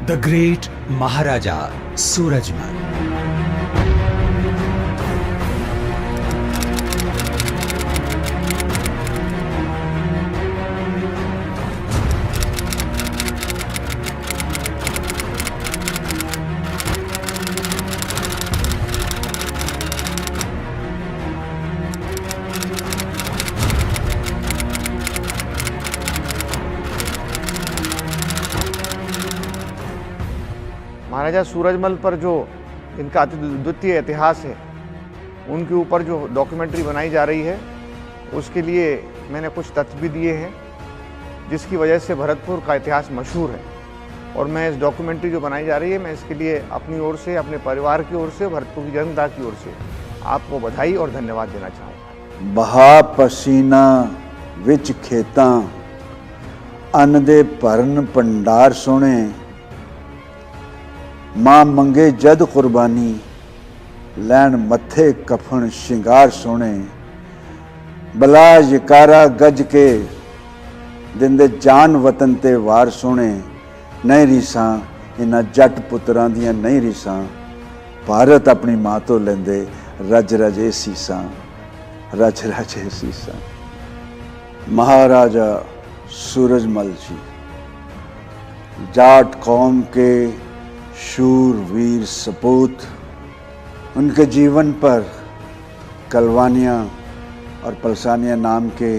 The great महाराजा सूरजमल। महाराजा सूरजमल पर जो इनका अद्वितीय इतिहास है, उनके ऊपर जो डॉक्यूमेंट्री बनाई जा रही है, उसके लिए मैंने कुछ तथ्य भी दिए हैं, जिसकी वजह से भरतपुर का इतिहास मशहूर है। और मैं इस डॉक्यूमेंट्री जो बनाई जा रही है, मैं इसके लिए अपनी ओर से, अपने परिवार की ओर से, भरतपुर की जनता की ओर से आपको बधाई और धन्यवाद देना चाहूँगा। बहा पसीना विच खेतां, अन्न दे भरन भंडार सोने, मां मंगे जद कुर्बानी, लैन मथे कफन शिंगार सोने, बला यकारा गज के दिंदे जान वतन ते वार सोने, नहीं रीसां इन्हां जट पुत्रां दियां नहीं रीसां, भारत अपनी मां तो लेंदे रज रजे सीसां, रज रजे सीसां। महाराजा सूरजमल जी जाट कौम के शूरवीर सपूत, उनके जीवन पर कलवानिया और पलसानिया नाम के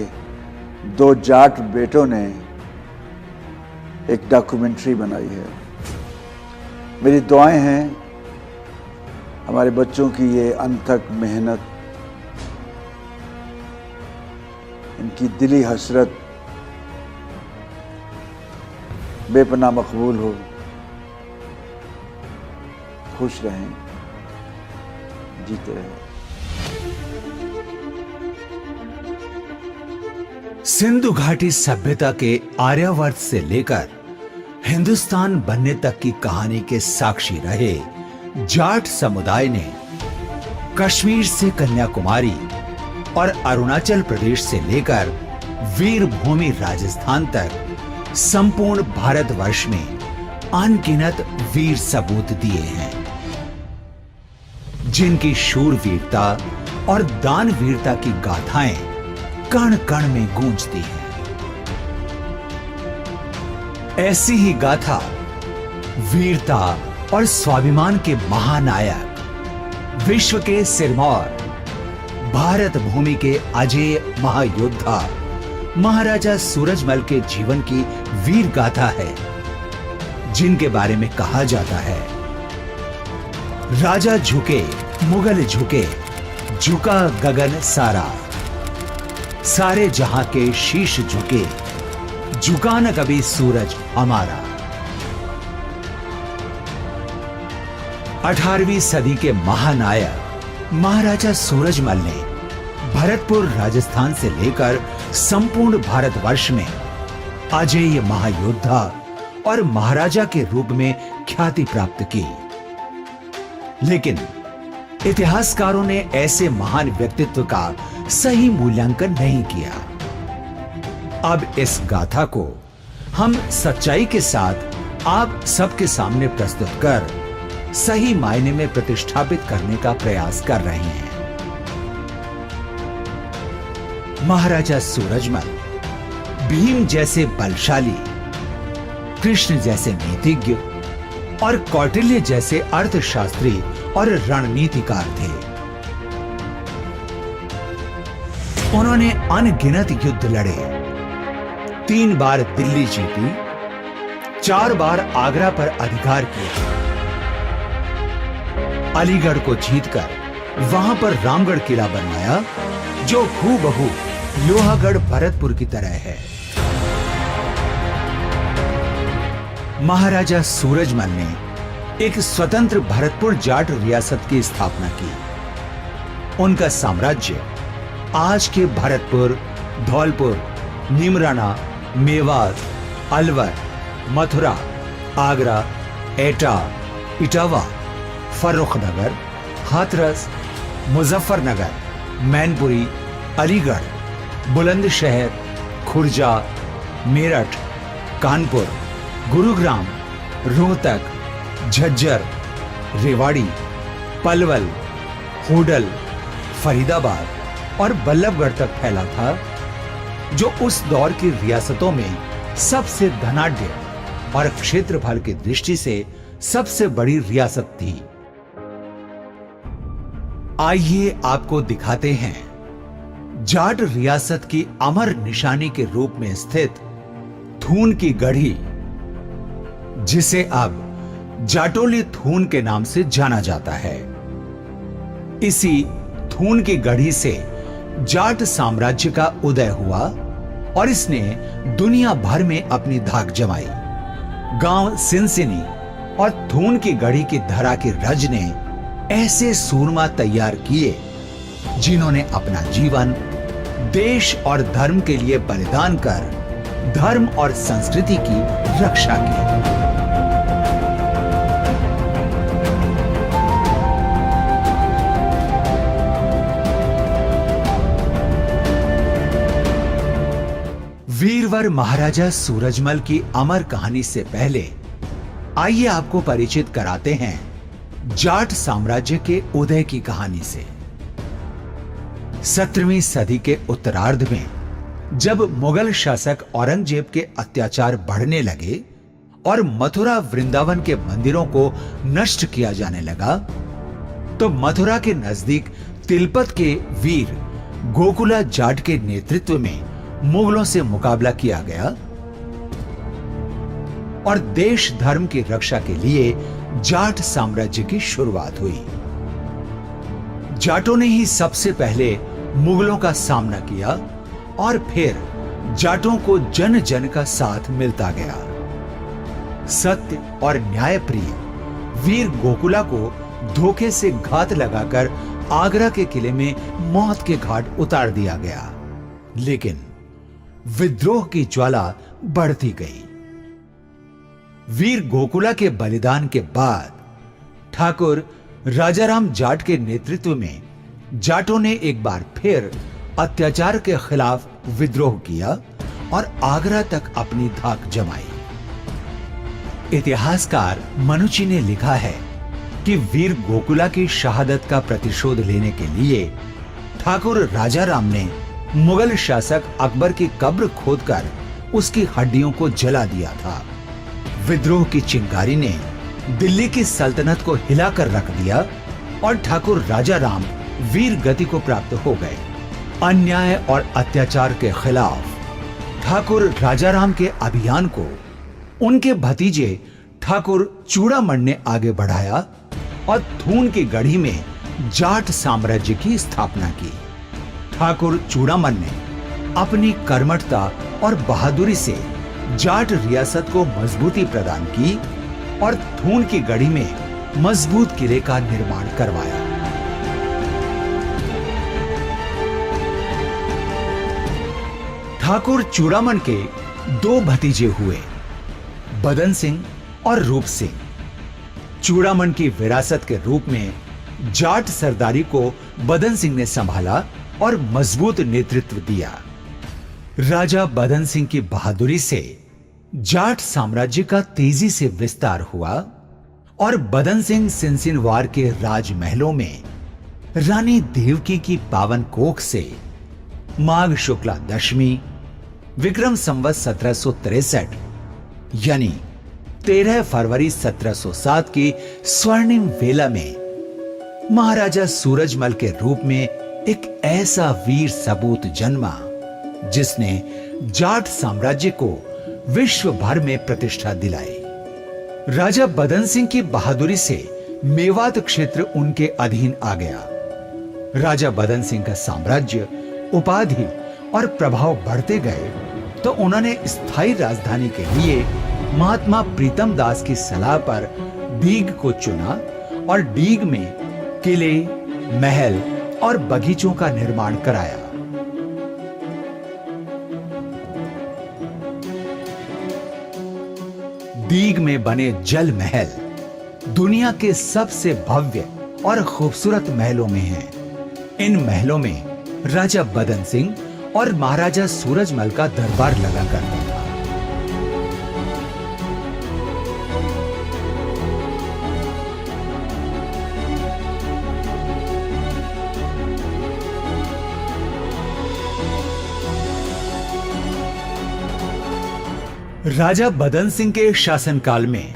दो जाट बेटों ने एक डॉक्यूमेंट्री बनाई है। मेरी दुआएं हैं हमारे बच्चों की ये अनथक मेहनत, इनकी दिली हसरत बेपनाह मकबूल हो। खुश रहें, जीते रहें। सिंधु घाटी सभ्यता के आर्यावर्त से लेकर हिंदुस्तान बनने तक की कहानी के साक्षी रहे जाट समुदाय ने कश्मीर से कन्याकुमारी और अरुणाचल प्रदेश से लेकर वीरभूमि राजस्थान तक संपूर्ण भारतवर्ष में अनगिनत वीर सबूत दिए हैं, जिनकी शूरवीरता और दानवीरता की गाथाएं कण कण में गूंजती हैं। ऐसी ही गाथा वीरता और स्वाभिमान के महानायक, विश्व के सिरमौर, भारत भूमि के अजेय महायोद्धा महाराजा सूरजमल के जीवन की वीर गाथा है, जिनके बारे में कहा जाता है, राजा झुके मुगल झुके, झुका गगन सारा, सारे जहां के शीश झुके, झुका न कभी सूरज हमारा। 18वीं सदी के महानायक महाराजा सूरजमल ने भरतपुर राजस्थान से लेकर संपूर्ण भारतवर्ष में अजेय महायोद्धा और महाराजा के रूप में ख्याति प्राप्त की। लेकिन इतिहासकारों ने ऐसे महान व्यक्तित्व का सही मूल्यांकन नहीं किया। अब इस गाथा को हम सच्चाई के साथ आप सबके सामने प्रस्तुत कर सही मायने में प्रतिष्ठापित करने का प्रयास कर रहे हैं। महाराजा सूरजमल भीम जैसे बलशाली, कृष्ण जैसे नीतिज्ञ और कौटिल्य जैसे अर्थशास्त्री और रणनीतिकार थे। उन्होंने अनगिनत युद्ध लड़े, 3 बार दिल्ली जीती, 4 बार आगरा पर अधिकार किया, अलीगढ़ को जीतकर वहां पर रामगढ़ किला बनवाया, जो हूबहू लोहागढ़ भरतपुर की तरह है। महाराजा सूरजमल ने एक स्वतंत्र भरतपुर जाट रियासत की स्थापना की। उनका साम्राज्य आज के भरतपुर, धौलपुर, नीमराना, मेवात, अलवर, मथुरा, आगरा, एटा, इटावा, फर्रुखनगर, हाथरस, मुजफ्फरनगर, मैनपुरी, अलीगढ़, बुलंदशहर, खुर्जा, मेरठ, कानपुर, गुरुग्राम, रोहतक, झज्जर, रेवाड़ी, पलवल, होडल, फरीदाबाद और बल्लभगढ़ तक फैला था, जो उस दौर की रियासतों में सबसे धनाढ्य और क्षेत्रफल की दृष्टि से सबसे बड़ी रियासत थी। आइए आपको दिखाते हैं जाट रियासत की अमर निशानी के रूप में स्थित थून की गढ़ी, जिसे अब जाटोली थून के नाम से जाना जाता है। इसी थून की गढ़ी से जाट साम्राज्य का उदय हुआ और इसने दुनिया भर में अपनी धाक जमाई। गांव सिनसिनी और थून की गढ़ी की धरा की रज ने ऐसे सूरमा तैयार किए जिन्होंने अपना जीवन देश और धर्म के लिए बलिदान कर धर्म और संस्कृति की रक्षा की। वीरवर महाराजा सूरजमल की अमर कहानी से पहले आइए आपको परिचित कराते हैं जाट साम्राज्य के उदय की कहानी से। 17वीं सदी के उत्तरार्ध में जब मुगल शासक औरंगजेब के अत्याचार बढ़ने लगे और मथुरा वृंदावन के मंदिरों को नष्ट किया जाने लगा, तो मथुरा के नजदीक तिलपत के वीर गोकुला जाट के नेतृत्व में मुगलों से मुकाबला किया गया और देश धर्म की रक्षा के लिए जाट साम्राज्य की शुरुआत हुई। जाटों ने ही सबसे पहले मुगलों का सामना किया और फिर जाटों को जन जन का साथ मिलता गया। सत्य और न्यायप्रिय वीर गोकुला को धोखे से घात लगाकर आगरा के किले में मौत के घाट उतार दिया गया, लेकिन विद्रोह की ज्वाला बढ़ती गई। वीर गोकुला के बलिदान के बाद ठाकुर राजाराम जाट के नेतृत्व में जाटों ने एक बार फिर अत्याचार के खिलाफ विद्रोह किया और आगरा तक अपनी धाक जमाई। इतिहासकार मनुची ने लिखा है कि वीर गोकुला की शहादत का प्रतिशोध लेने के लिए ठाकुर राजाराम ने मुगल शासक अकबर की कब्र खोदकर उसकी हड्डियों को जला दिया था। विद्रोह की चिंगारी ने दिल्ली की सल्तनत को हिलाकर रख दिया और ठाकुर राजाराम वीर गति को प्राप्त हो गए। अन्याय और अत्याचार के खिलाफ ठाकुर राजाराम के अभियान को उनके भतीजे ठाकुर चूड़ामण ने आगे बढ़ाया और थून की गढ़ी में जाट साम्राज्य की स्थापना की। ठाकुर चूड़ामन ने अपनी कर्मठता और बहादुरी से जाट रियासत को मजबूती प्रदान की और थून की गढ़ी में मजबूत किले का निर्माण करवाया। ठाकुर चूड़ामन के दो भतीजे हुए, बदन सिंह और रूप सिंह। चूड़ामन की विरासत के रूप में जाट सरदारी को बदन सिंह ने संभाला और मजबूत नेतृत्व दिया। राजा बदन सिंह की बहादुरी से जाट साम्राज्य का तेजी से विस्तार हुआ और बदन सिंह सिनसिनवार के राजमहलों में रानी देवकी की पावन कोख से माघ शुक्ला दशमी विक्रम संवत 1763 यानी 13 फरवरी 1707 की स्वर्णिम वेला में महाराजा सूरजमल के रूप में एक ऐसा वीर सपूत जन्मा जिसने जाट साम्राज्य को विश्व भर में प्रतिष्ठा दिलाई। राजा बदन सिंह की बहादुरी से मेवात क्षेत्र उनके अधीन आ गया। राजा बदन सिंह का साम्राज्य, उपाधि और प्रभाव बढ़ते गए तो उन्होंने स्थायी राजधानी के लिए महात्मा प्रीतम दास की सलाह पर डीग को चुना और डीग में किले, महल और बगीचों का निर्माण कराया। डीग में बने जल महल दुनिया के सबसे भव्य और खूबसूरत महलों में हैं। इन महलों में राजा बदन सिंह और महाराजा सूरजमल का दरबार लगा करता था। राजा बदन सिंह के शासनकाल में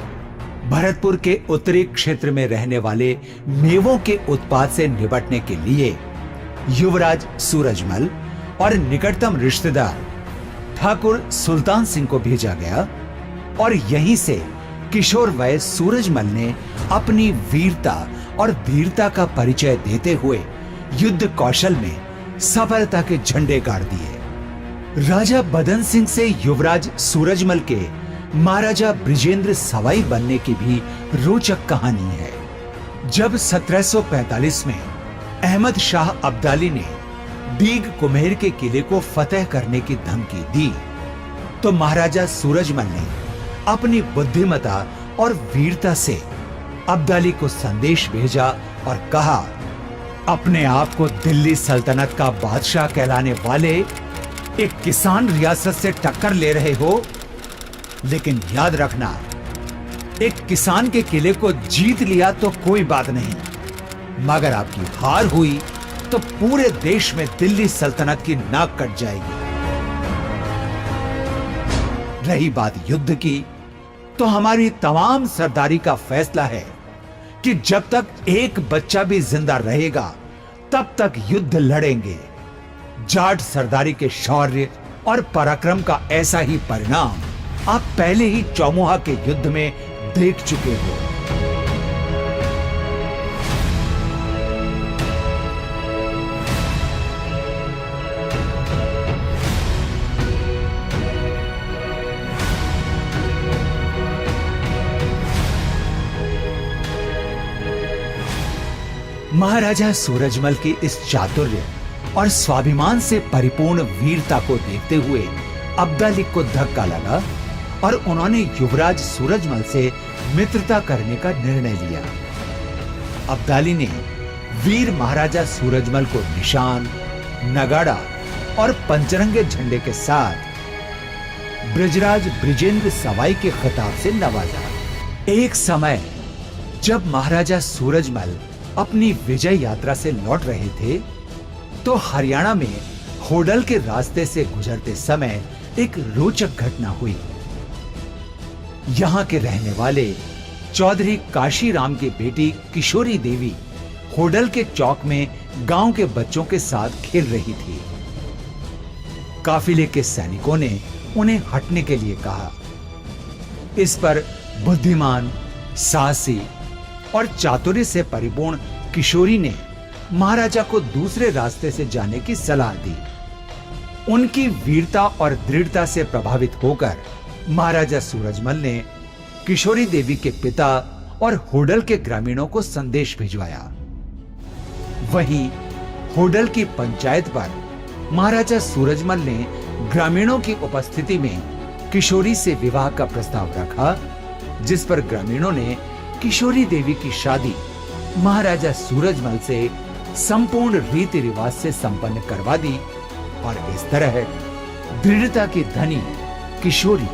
भरतपुर के उत्तरी क्षेत्र में रहने वाले मेवों के उत्पाद से निपटने के लिए युवराज सूरजमल और निकटतम रिश्तेदार ठाकुर सुल्तान सिंह को भेजा गया और यहीं से किशोर वय सूरजमल ने अपनी वीरता और धीरता का परिचय देते हुए युद्ध कौशल में सफलता के झंडे गाड़ दिए। राजा बदन सिंह से युवराज सूरजमल के महाराजा बृजेंद्र सवाई बनने की भी रोचक कहानी है। जब 1745 में अहमद शाह अब्दाली ने दीग कुम्हेर के किले को फतेह करने की धमकी दी, तो महाराजा सूरजमल ने अपनी बुद्धिमता और वीरता से अब्दाली को संदेश भेजा और कहा, अपने आप को दिल्ली सल्तनत का बादशाह कहलाने वाले एक किसान रियासत से टक्कर ले रहे हो, लेकिन याद रखना, एक किसान के किले को जीत लिया तो कोई बात नहीं, मगर आपकी हार हुई तो पूरे देश में दिल्ली सल्तनत की नाक कट जाएगी। रही बात युद्ध की, तो हमारी तमाम सरदारी का फैसला है कि जब तक एक बच्चा भी जिंदा रहेगा तब तक युद्ध लड़ेंगे। जाट सरदारी के शौर्य और पराक्रम का ऐसा ही परिणाम आप पहले ही चौमुहा के युद्ध में देख चुके हो। महाराजा सूरजमल की इस चातुर्य और स्वाभिमान से परिपूर्ण वीरता को देखते हुए अब्दाली को धक्का लगा और उन्होंने युवराज सूरजमल से मित्रता करने का निर्णय लिया। अब्दाली ने वीर महाराजा सूरजमल को निशान, नगाड़ा और पंचरंगे झंडे के साथ ब्रजराज बृजेंद्र सवाई के खिताब से नवाजा। एक समय जब महाराजा सूरजमल अपनी विजय यात्रा से लौट रहे थे, तो हरियाणा में होडल के रास्ते से गुजरते समय एक रोचक घटना हुई। यहां के रहने वाले चौधरी काशीराम की बेटी किशोरी देवी होडल के चौक में गांव के बच्चों के साथ खेल रही थी। काफिले के सैनिकों ने उन्हें हटने के लिए कहा। इस पर बुद्धिमान, साहसी और चातुर्य से परिपूर्ण किशोरी ने महाराजा को दूसरे रास्ते से जाने की सलाह दी। उनकी वीरता और दृढ़ता से प्रभावित होकर महाराजा सूरजमल ने किशोरी देवी के पिता और होडल के ग्रामीणों को संदेश भिजवाया। वहीं होडल की पंचायत पर महाराजा सूरजमल ने ग्रामीणों की उपस्थिति में किशोरी से विवाह का प्रस्ताव रखा, जिस पर ग्रामीणों ने किशोरी देवी की शादी महाराजा सूरजमल से संपूर्ण रीति रिवाज से संपन्न करवा दी और इस तरह दृढ़ता की धनी किशोरी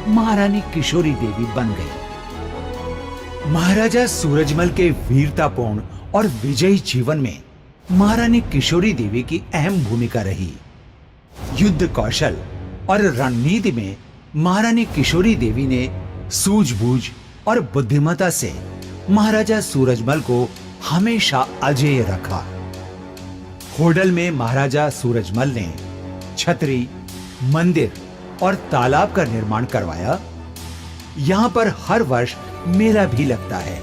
महारानी किशोरी देवी बन गई। महाराजा सूरजमल के वीरतापूर्ण और विजयी जीवन में महारानी किशोरी देवी की अहम भूमिका रही। युद्ध कौशल और रणनीति में महारानी किशोरी देवी ने सूझबूझ और बुद्धिमत्ता से महाराजा सूरजमल को हमेशा अजेय रखा। होडल में महाराजा सूरजमल ने छतरी, मंदिर और तालाब का निर्माण करवाया। यहाँ पर हर वर्ष मेला भी लगता है,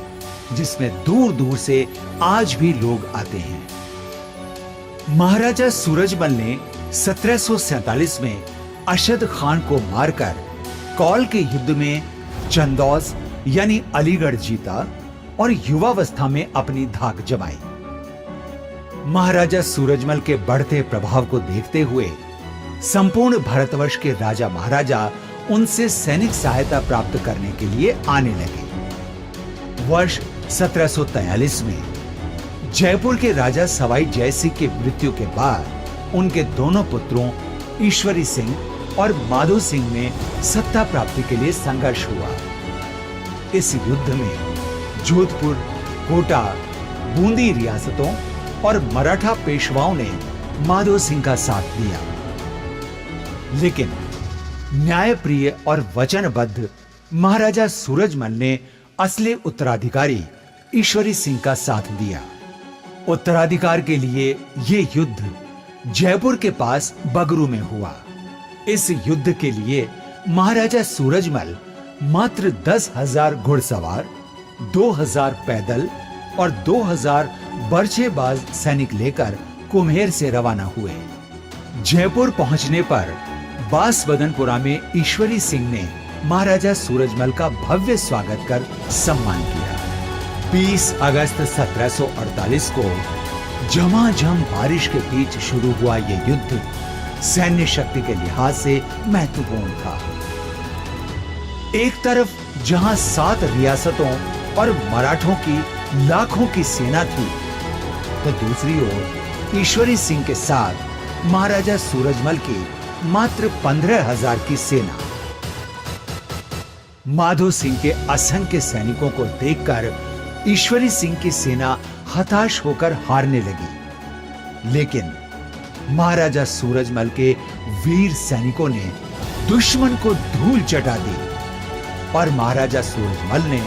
जिसमें दूर दूर से आज भी लोग आते हैं। महाराजा सूरजमल ने 1747 में अशद खान को मारकर कौल के युद्ध में चंदौस यानी अलीगढ़ जीता और युवावस्था में अपनी धाक जमाई। महाराजा सूरजमल के बढ़ते प्रभाव को देखते हुए संपूर्ण भारतवर्ष के राजा महाराजा उनसे सैनिक सहायता प्राप्त करने के लिए आने लगे। वर्ष 1743 में जयपुर के राजा सवाई जयसिंह की मृत्यु के बाद उनके दोनों पुत्रों ईश्वरी सिंह और माधो सिंह में सत्ता प्राप्ति के लिए संघर्ष हुआ। इस युद्ध में जोधपुर, कोटा, बूंदी रियासतों और मराठा पेशवाओं ने माधो सिंह का साथ दिया, लेकिन न्यायप्रिय और वचनबद्ध महाराजा सूरजमल ने असली उत्तराधिकारी ईश्वरी सिंह का साथ दिया। उत्तराधिकार के लिए ये युद्ध जयपुर के पास बगरू में हुआ। इस युद्ध के लिए महाराजा सूरजमल मात्र 10,000 घुड़सवार, 2,000 पैदल और 2,000 बर्छेबाज सैनिक लेकर कुम्हेर से रवाना हुए। जयपुर पहुंचने पर बांसबदनपुरा में ईश्वरी सिंह ने महाराजा सूरजमल का भव्य स्वागत कर सम्मान किया। 20 अगस्त 1748 को झमाझम बारिश के बीच शुरू हुआ यह युद्ध सैन्य शक्ति के लिहाज से महत्वपूर्ण था। एक तरफ जहां 7 रियासतों और मराठों की लाखों की सेना थी, तो दूसरी ओर ईश्वरी सिंह के साथ महाराजा सूरजमल की मात्र 15,000 की सेना। माधो सिंह के असंख्य सैनिकों को देखकर ईश्वरी सिंह की सेना हताश होकर हारने लगी, लेकिन महाराजा सूरजमल के वीर सैनिकों ने दुश्मन को धूल चटा दी और महाराजा सूरजमल ने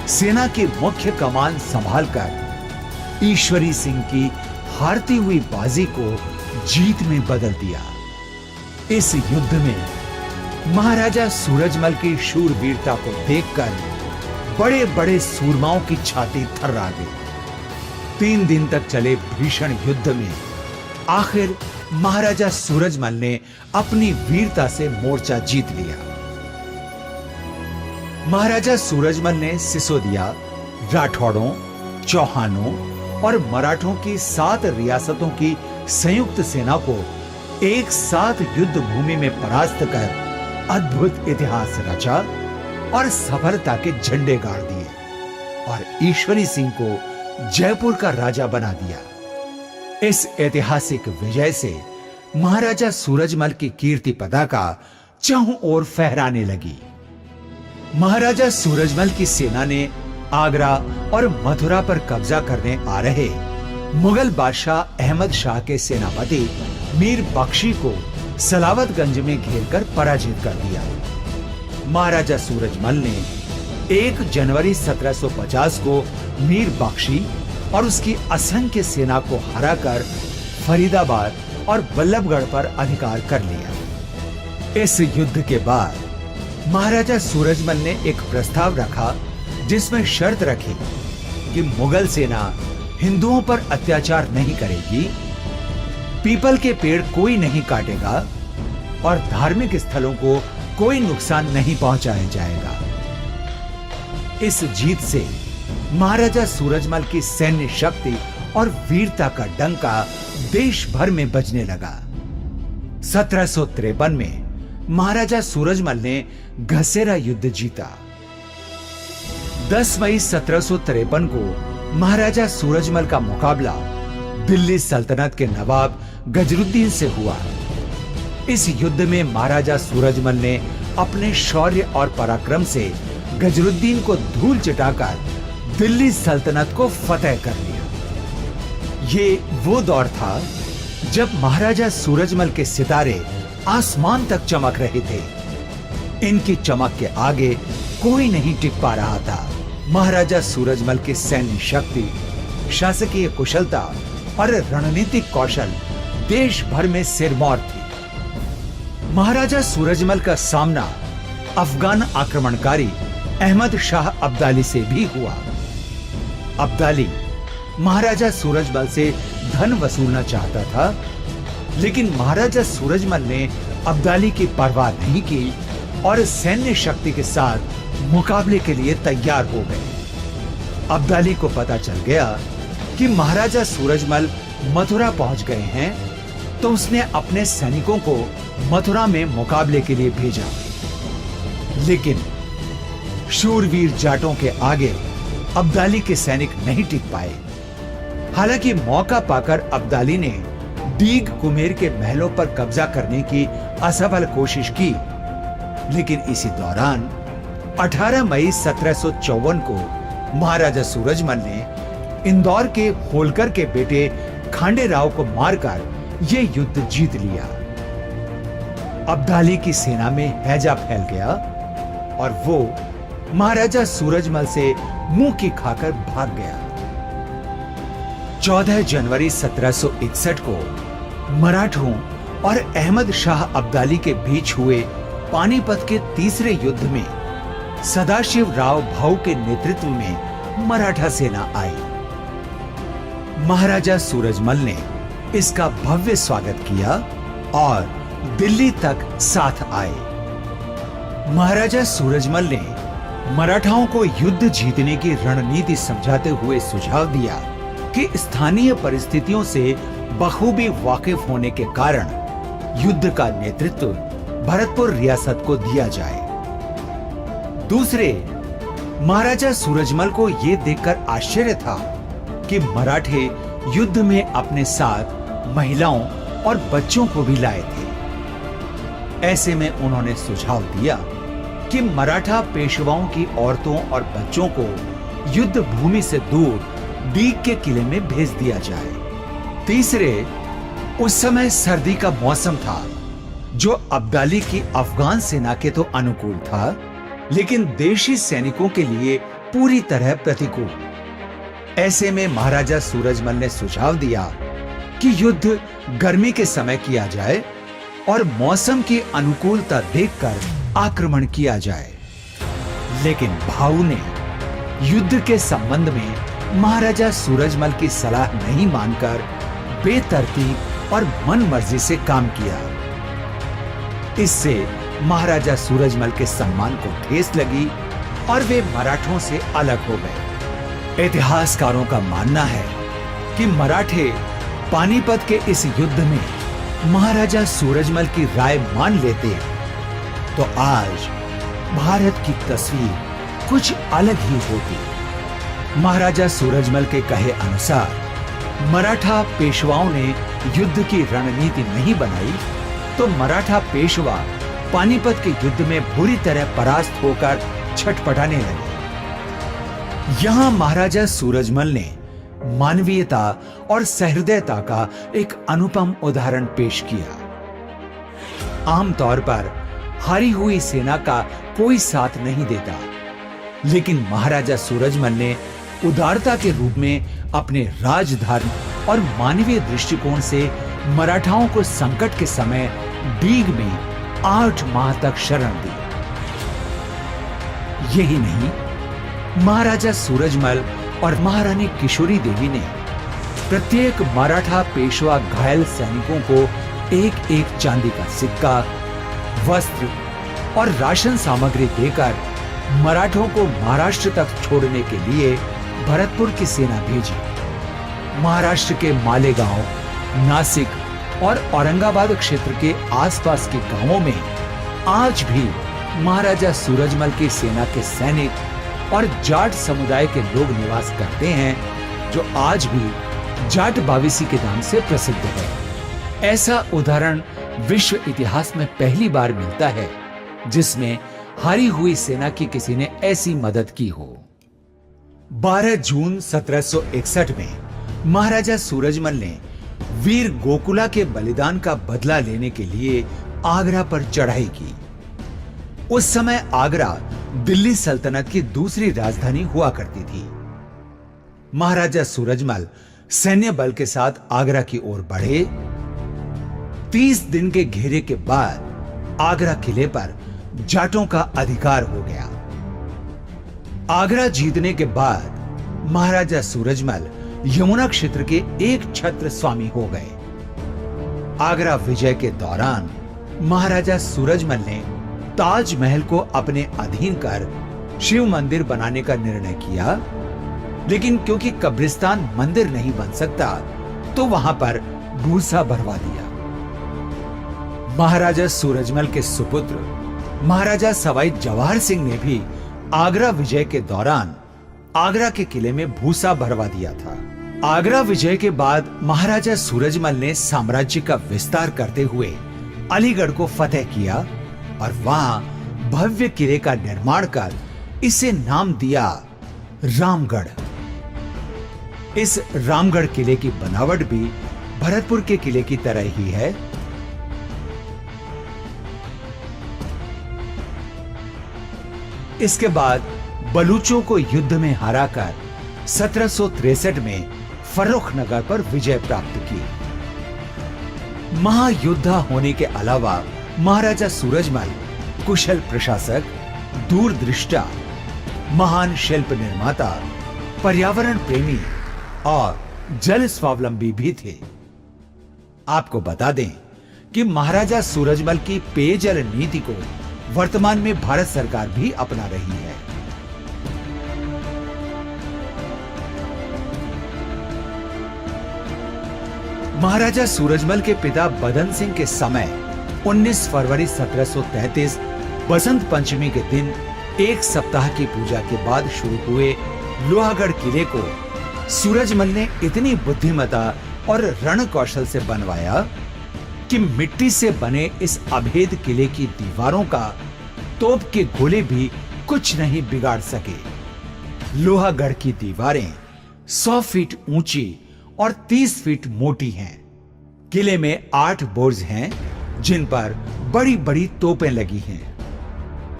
सेना की मुख्य कमान संभालकर ईश्वरी सिंह की हारती हुई बाजी को जीत में बदल दिया। इस युद्ध में महाराजा सूरजमल की शूरवीरता को देखकर बड़े बड़े सूरमाओं की छाती थर्रा गई। 3 दिन तक चले भीषण युद्ध में आखिर महाराजा सूरजमल ने अपनी वीरता से मोर्चा जीत लिया। महाराजा सूरजमल ने सिसोदिया, राठौड़ों, चौहानों और मराठों की 7 रियासतों की संयुक्त सेना को एक साथ युद्ध भूमि में परास्त कर अद्भुत इतिहास रचा और सफलता के झंडे गाड़ दिए और ईश्वरी सिंह को जयपुर का राजा बना दिया। इस ऐतिहासिक विजय से महाराजा सूरजमल की कीर्ति पताका चारों ओर फहराने लगी। महाराजा सूरजमल की सेना ने आगरा और मथुरा पर कब्जा करने आ रहे मुगल बादशाह अहमद शाह के सेनापति मीर बख्शी को सलावतगंज में घेरकर पराजित कर दिया। महाराजा सूरजमल ने 1 जनवरी 1750 को मीर बख्शी और उसकी असंख्य सेना को हराकर फरीदाबाद और बल्लभगढ़ पर अधिकार कर लिया। इस युद्ध के बाद महाराजा सूरजमल ने एक प्रस्ताव रखा जिसमें शर्त रखी कि मुगल सेना हिंदुओं पर अत्याचार नहीं करेगी, पीपल के पेड़ कोई नहीं काटेगा और धार्मिक स्थलों को कोई नुकसान नहीं पहुंचाया जाएगा। इस जीत से महाराजा सूरजमल की सैन्य शक्ति और वीरता का डंका देश भर में बजने लगा। 1753 में महाराजा सूरजमल ने घसेरा युद्ध जीता। 10 मई 1753 को महाराजा सूरजमल का मुकाबला दिल्ली सल्तनत के नवाब गजरुद्दीन से हुआ। इस युद्ध में महाराजा सूरजमल ने अपने शौर्य और पराक्रम से गजरुद्दीन को धूल चटाकर दिल्ली सल्तनत को फतेह कर लिया। ये वो दौर था जब महाराजा सूरजमल के सितारे आसमान तक चमक रहे थे। इनकी चमक के आगे कोई नहीं टिक पा रहा था। महाराजा सूरजमल की सैन्य शक्ति, शासकीय कुशलता और रणनीतिक कौशल देश भर में सिरमौर थी। महाराजा सूरजमल का सामना अफगान आक्रमणकारी अहमद शाह अब्दाली से भी हुआ। अब्दाली महाराजा सूरजमल से धन वसूलना चाहता था, लेकिन महाराजा सूरजमल ने अब्दाली की परवाह नहीं की और सैन्य शक्ति के साथ मुकाबले के लिए तैयार हो गए। अब्दाली को पता चल गया कि महाराजा सूरजमल मथुरा पहुंच गए हैं, तो उसने अपने सैनिकों को मथुरा में मुकाबले के लिए भेजा। लेकिन शूरवीर जाटों के आगे अब्दाली के सैनिक नहीं टिक पाए। हालांकि मौका पाकर अब्दाली ने दीग कुमेर के महलों पर कब्जा करने की असफल कोशिश की, लेकिन इसी दौरान 18 मई 1754 को महाराजा सूरजमल ने इंदौर के होलकर के बेटे खांडे राव को मारकर यह युद्ध जीत लिया। अब्दाली की सेना में हैजा फैल गया और वो महाराजा सूरजमल से मुंह की खाकर भाग गया। 14 जनवरी 1761 को मराठों और अहमद शाह अब्दाली के बीच हुए पानीपत के तीसरे युद्ध में सदाशिव राव भाऊ के नेतृत्व में मराठा सेना आई। महाराजा सूरजमल ने इसका भव्य स्वागत किया और दिल्ली तक साथ आए। महाराजा सूरजमल ने मराठाओं को युद्ध जीतने की रणनीति समझाते हुए सुझाव दिया कि स्थानीय परिस्थितियों से बखूबी वाकिफ होने के कारण युद्ध का नेतृत्व भरतपुर रियासत को दिया जाए। दूसरे, महाराजा सूरजमल को यह देखकर आश्चर्य था कि मराठे युद्ध में अपने साथ महिलाओं और बच्चों को भी लाए थे। ऐसे में उन्होंने सुझाव दिया कि मराठा पेशवाओं की औरतों और बच्चों को युद्ध भूमि से दूर डीग के किले में भेज दिया जाए। तीसरे, उस समय सर्दी का मौसम था जो अब्दाली की अफगान सेना के तो अनुकूल था, लेकिन देशी सैनिकों के लिए पूरी तरह प्रतिकूल। ऐसे में महाराजा सूरजमल ने सुझाव दिया कि युद्ध गर्मी के समय किया जाए और मौसम की अनुकूलता देखकर आक्रमण किया जाए। लेकिन भाऊ ने युद्ध के संबंध में महाराजा सूरजमल की सलाह नहीं मानकर बेतरतीब और मनमर्जी से काम किया। इससे महाराजा सूरजमल के सम्मान को ठेस लगी और वे मराठों से अलग हो गए। इतिहासकारों का मानना है कि मराठे पानीपत के इस युद्ध में महाराजा सूरजमल की राय मान लेते तो आज भारत की तस्वीर कुछ अलग ही होती। महाराजा सूरजमल के कहे अनुसार मराठा पेशवाओं ने युद्ध की रणनीति नहीं बनाई तो मराठा पेशवा पानीपत के युद्ध में बुरी तरह परास्त होकर छटपटाने लगे। यहां महाराजा सूरजमल ने मानवीयता और सहृदयता का एक अनुपम उदाहरण पेश किया। आमतौर पर हारी हुई सेना का कोई साथ नहीं देता, लेकिन महाराजा सूरजमल ने उदारता के रूप में अपने राजधर्म और मानवीय दृष्टिकोण से मराठाओं को संकट के समय डीग में 8 माह तक शरण दी। यही नहीं, महाराजा सूरजमल और महारानी किशोरी देवी ने प्रत्येक मराठा पेशवा घायल सैनिकों को एक एक चांदी का सिक्का, वस्त्र और राशन सामग्री देकर मराठों को महाराष्ट्र तक छोड़ने के लिए भरतपुर की सेना भेजी। महाराष्ट्र के मालेगांव, नासिक और औरंगाबाद क्षेत्र के आसपास के गांवों में आज भी महाराजा सूरजमल की सेना के सैनिक और जाट समुदाय के लोग निवास करते हैं, जो आज भी जाट बाविसी के नाम से प्रसिद्ध है। ऐसा उदाहरण विश्व इतिहास में पहली बार मिलता है जिसमें हारी हुई सेना की किसी ने ऐसी मदद की हो। 12 जून 1761 में महाराजा सूरजमल ने वीर गोकुला के बलिदान का बदला लेने के लिए आगरा पर चढ़ाई की। उस समय आगरा दिल्ली सल्तनत की दूसरी राजधानी हुआ करती थी। महाराजा सूरजमल सैन्य बल के साथ आगरा की ओर बढ़े। 30 दिन के घेरे के बाद आगरा किले पर जाटों का अधिकार हो गया। आगरा जीतने के बाद महाराजा सूरजमल यमुना क्षेत्र के एक छत्र स्वामी हो गए। आगरा विजय के दौरान महाराजा सूरजमल ने ताजमहल को अपने अधीन कर शिव मंदिर बनाने का निर्णय किया, लेकिन क्योंकि कब्रिस्तान मंदिर नहीं बन सकता तो वहां पर भूसा भरवा दिया। महाराजा सूरजमल के सुपुत्र महाराजा सवाई जवाहर सिंह ने भी आगरा विजय के दौरान आगरा के किले में भूसा भरवा दिया था। आगरा विजय के बाद महाराजा सूरजमल ने साम्राज्य का विस्तार करते हुए अलीगढ़ को फतेह किया और वहां भव्य किले का निर्माण कर इसे नाम दिया रामगढ़। इस रामगढ़ किले की बनावट भी भरतपुर के किले की तरह ही है। इसके बाद बलूचों को युद्ध में हराकर 1763 में फर्रुखनगर पर विजय प्राप्त की। महायोद्धा होने के अलावा महाराजा सूरजमल कुशल प्रशासक, दूरदृष्टा, महान शिल्प निर्माता, पर्यावरण प्रेमी और जल स्वावलंबी भी थे। आपको बता दें कि महाराजा सूरजमल की पेयजल नीति को वर्तमान में भारत सरकार भी अपना रही है। महाराजा सूरजमल के पिता बदन सिंह के समय 19 फरवरी 1733 बसंत पंचमी के दिन एक सप्ताह की पूजा के बाद शुरू हुए लोहागढ़ किले को सूरजमल ने इतनी बुद्धिमता और रण कौशल से बनवाया कि मिट्टी से बने इस अभेद किले की दीवारों का तोप के गोले भी कुछ नहीं बिगाड़ सके। लोहागढ़ की दीवारें 100 फीट ऊंची और 30 फीट मोटी हैं। किले में 8 बुर्ज हैं जिन पर बड़ी बड़ी तोपें लगी हैं।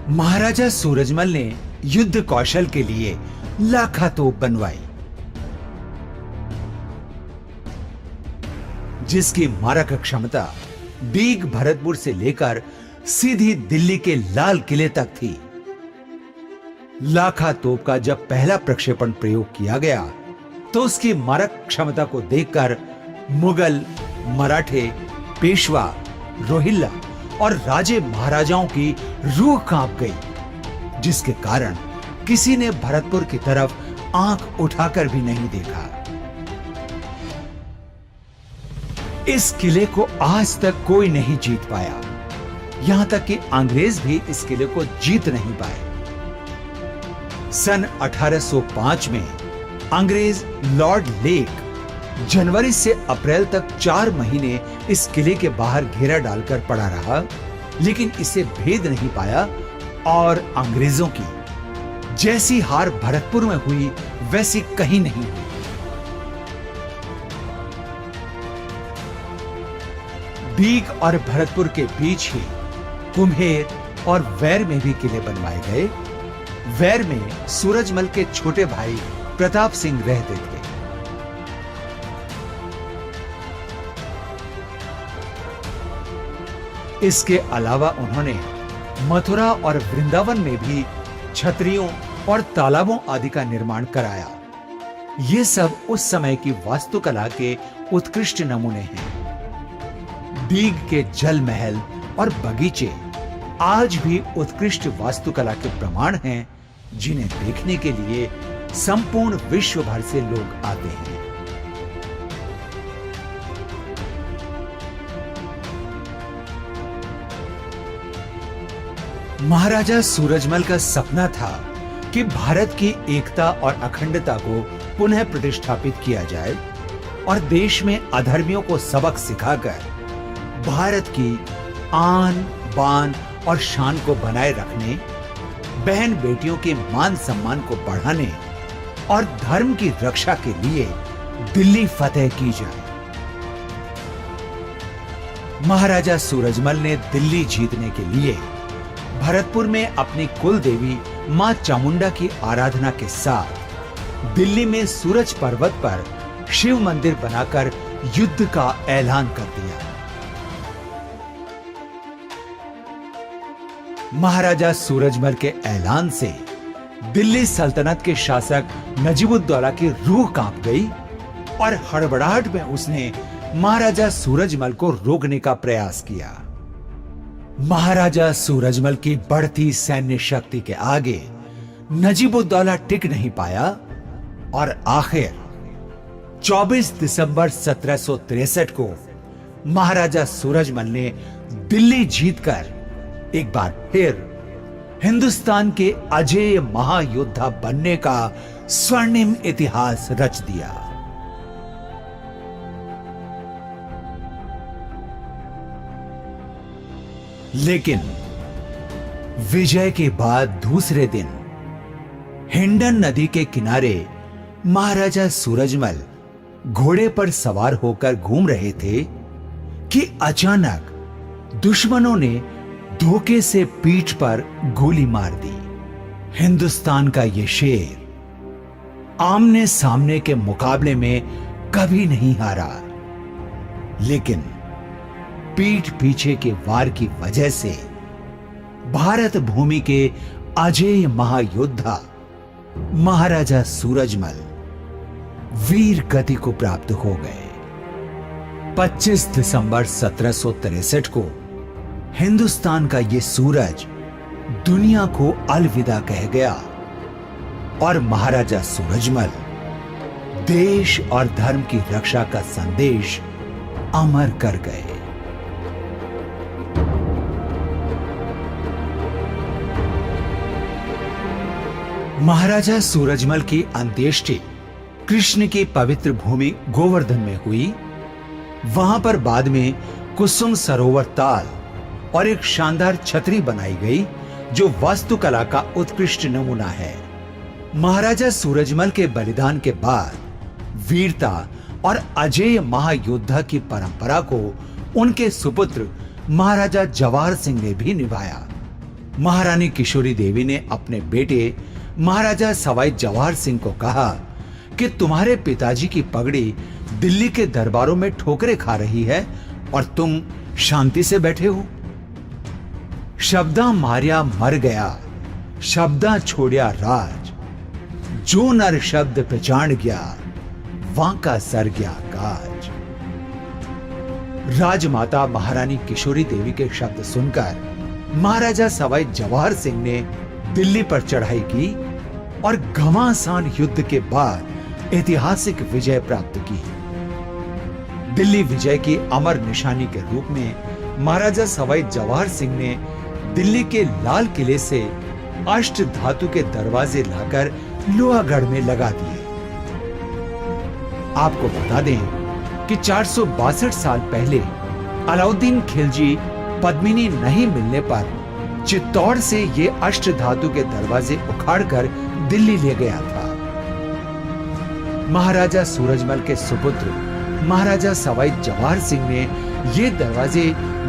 महाराजा सूरजमल ने युद्ध कौशल के लिए लाखा तोप बनवाई, जिसकी मारक क्षमता डीग भरतपुर से लेकर सीधी दिल्ली के लाल किले तक थी। लाखा तोप का जब पहला प्रक्षेपण प्रयोग किया गया तो उसकी मारक क्षमता को देखकर मुगल, मराठे, पेशवा, रोहिल्ला और राजे महाराजाओं की रूह कांप गई, जिसके कारण किसी ने भरतपुर की तरफ आंख उठाकर भी नहीं देखा। इस किले को आज तक कोई नहीं जीत पाया, यहां तक कि अंग्रेज भी इस किले को जीत नहीं पाए। सन 1805 में अंग्रेज लॉर्ड लेक जनवरी से अप्रैल तक 4 महीने इस किले के बाहर घेरा डालकर पड़ा रहा, लेकिन इसे भेद नहीं पाया और अंग्रेजों की जैसी हार भरतपुर में हुई वैसी कहीं नहीं हुई। डीग और भरतपुर के बीच ही कुम्हेर और वैर में भी किले बनवाए गए। वैर में सूरजमल के छोटे भाई प्रताप सिंह रहते थे। इसके अलावा उन्होंने मथुरा और वृंदावन में भी छतरियों और तालाबों आदि का निर्माण कराया। ये सब उस समय की वास्तुकला के उत्कृष्ट नमूने हैं। डीग के जल महल और बगीचे आज भी उत्कृष्ट वास्तुकला के प्रमाण हैं, जिन्हें देखने के लिए संपूर्ण विश्व भर से लोग आते हैं। महाराजा सूरजमल का सपना था कि भारत की एकता और अखंडता को पुनः प्रतिष्ठापित किया जाए और देश में अधर्मियों को सबक सिखाकर भारत की आन, बान और शान को बनाए रखने, बहन बेटियों के मान सम्मान को बढ़ाने और धर्म की रक्षा के लिए दिल्ली फतेह की जाए। महाराजा सूरजमल ने दिल्ली जीतने के लिए भरतपुर में अपनी कुल देवी मां चामुंडा की आराधना के साथ दिल्ली में सूरज पर्वत पर शिव मंदिर बनाकर युद्ध का ऐलान कर दिया। महाराजा सूरजमल के ऐलान से दिल्ली सल्तनत के शासक नजीबुद्दौला की रूह कांप गई और हड़बड़ाहट में उसने महाराजा सूरजमल को रोकने का प्रयास किया। महाराजा सूरजमल की बढ़ती सैन्य शक्ति के आगे नजीबुद्दौला टिक नहीं पाया और आखिर 24 दिसंबर 1763 को महाराजा सूरजमल ने दिल्ली जीतकर एक बार फिर हिंदुस्तान के अजेय महायोद्धा बनने का स्वर्णिम इतिहास रच दिया। लेकिन विजय के बाद दूसरे दिन हिंडन नदी के किनारे महाराजा सूरजमल घोड़े पर सवार होकर घूम रहे थे कि अचानक दुश्मनों ने धोखे से पीठ पर गोली मार दी। हिंदुस्तान का ये शेर आमने सामने के मुकाबले में कभी नहीं हारा, लेकिन पीठ पीछे के वार की वजह से भारत भूमि के अजेय महायोद्धा महाराजा सूरजमल वीर गति को प्राप्त हो गए। 25 दिसंबर 1763 को हिंदुस्तान का ये सूरज दुनिया को अलविदा कह गया और महाराजा सूरजमल देश और धर्म की रक्षा का संदेश अमर कर गए। महाराजा सूरजमल की अंत्येष्टि कृष्ण की पवित्र भूमि गोवर्धन में हुई। वहां पर बाद में कुसुम सरोवर ताल और एक शानदार छतरी बनाई गई जो वास्तुकला का उत्कृष्ट नमूना है। महाराजा सूरजमल के बलिदान के बाद वीरता और अजेय महायोद्धा की परंपरा को उनके सुपुत्र महाराजा जवाहर सिंह ने भी निभाया। महारानी किशोरी देवी ने अपने बेटे महाराजा सवाई जवाहर सिंह को कहा कि तुम्हारे पिताजी की पगड़ी दिल्ली के दरबारों में ठोकरें खा रही है और तुम शांति से बैठे हो। शब्दा मार्या मर गया, शब्दा छोड़िया राज, जो नर शब्द पहचान गया वांका सर गया काज। राजमाता महारानी किशोरी देवी के शब्द सुनकर महाराजा सवाई जवाहर सिंह ने दिल्ली पर चढ़ाई की और घमासान युद्ध के बाद ऐतिहासिक विजय प्राप्त की। दिल्ली विजय की अमर निशानी के रूप में महाराजा सवाई जवाहर सिंह ने दिल्ली के लाल किले से अष्ट धातु के दरवाजे लाकर लोहागढ़ में लगा दिए। आपको बता दें कि 462 साल पहले अलाउद्दीन खिलजी पद्मिनी नहीं मिलने पर चित्तौड़ से ये अष्ट धातु के दरवाजे उखाड़कर दिल्ली ले गया था। महाराजा सूरजमल के सुपुत्र महाराजा सवाई जवाहर सिंह ने ये दरवाजे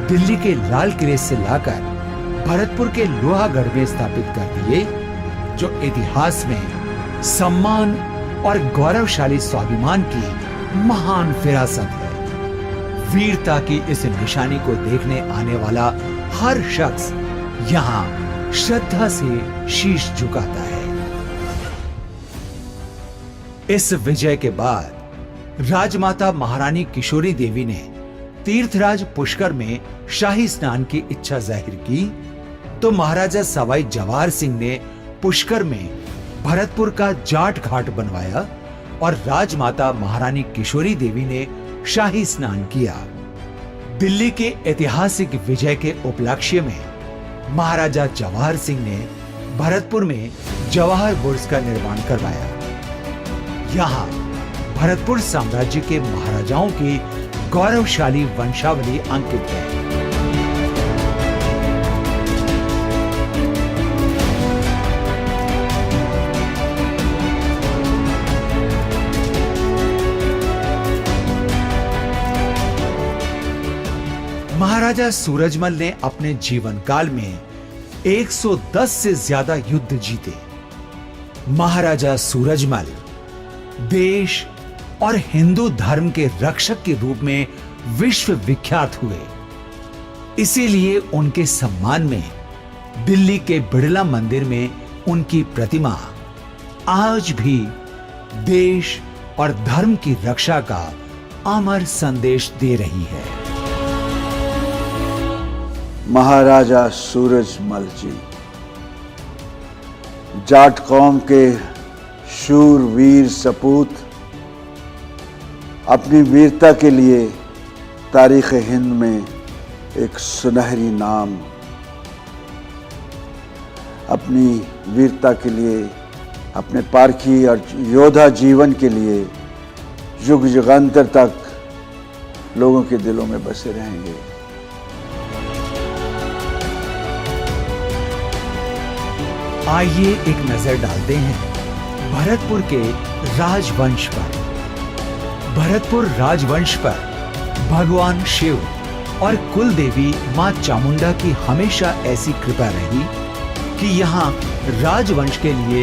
दिल्ली के लाल किले से लाकर भरतपुर के लोहागढ़ में स्थापित कर दिए, जो इतिहास में सम्मान और गौरवशाली स्वाभिमान की महान विरासत है। वीरता की इस निशानी को देखने आने वाला हर शख्स यहाँ श्रद्धा से शीश झुकाता है। इस विजय के बाद राजमाता महारानी किशोरी देवी ने तीर्थराज पुष्कर में शाही स्नान की इच्छा जाहिर की, तो महाराजा सवाई जवाहर सिंह ने पुष्कर में भरतपुर का जाट घाट बनवाया और राजमाता महारानी किशोरी देवी ने शाही स्नान किया। दिल्ली के ऐतिहासिक विजय के उपलक्ष्य में महाराजा जवाहर सिंह ने भरतपुर में जवाहर बुर्ज का निर्माण करवाया। यहाँ भरतपुर साम्राज्य के महाराजाओं की गौरवशाली वंशावली अंकित है। महाराजा सूरजमल ने अपने जीवन काल में 110 से ज्यादा युद्ध जीते। महाराजा सूरजमल देश और हिंदू धर्म के रक्षक के रूप में विश्व विख्यात हुए। इसीलिए उनके सम्मान में दिल्ली के बिड़ला मंदिर में उनकी प्रतिमा आज भी देश और धर्म की रक्षा का अमर संदेश दे रही है। महाराजा सूरजमल जी जाट कौम के शूर वीर सपूत अपनी वीरता के लिए तारीख़ हिंद में एक सुनहरी नाम, अपनी वीरता के लिए, अपने पारखी और योद्धा जीवन के लिए युग युगांतर तक लोगों के दिलों में बसे रहेंगे। आइए एक नजर डालते हैं भरतपुर के राजवंश पर। भरतपुर राजवंश पर भगवान शिव और कुल देवी मां चामुंडा की हमेशा ऐसी कृपा रही कि यहाँ राजवंश के लिए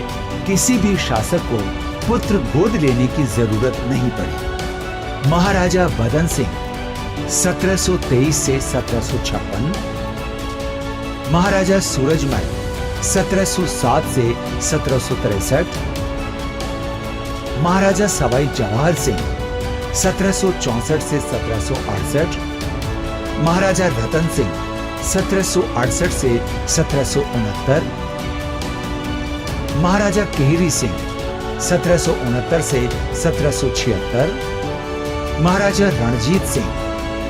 किसी भी शासक को पुत्र गोद लेने की जरूरत नहीं पड़ी। महाराजा बदन सिंह 1723 से 1756, महाराजा सूरजमल 1707 से 1763, महाराजा सवाई जवाहर सिंह 1764 से 1768, महाराजा रतन सिंह 1768 से 1769, महाराजा केहरी सिंह 1769 से 1776, महाराजा रणजीत सिंह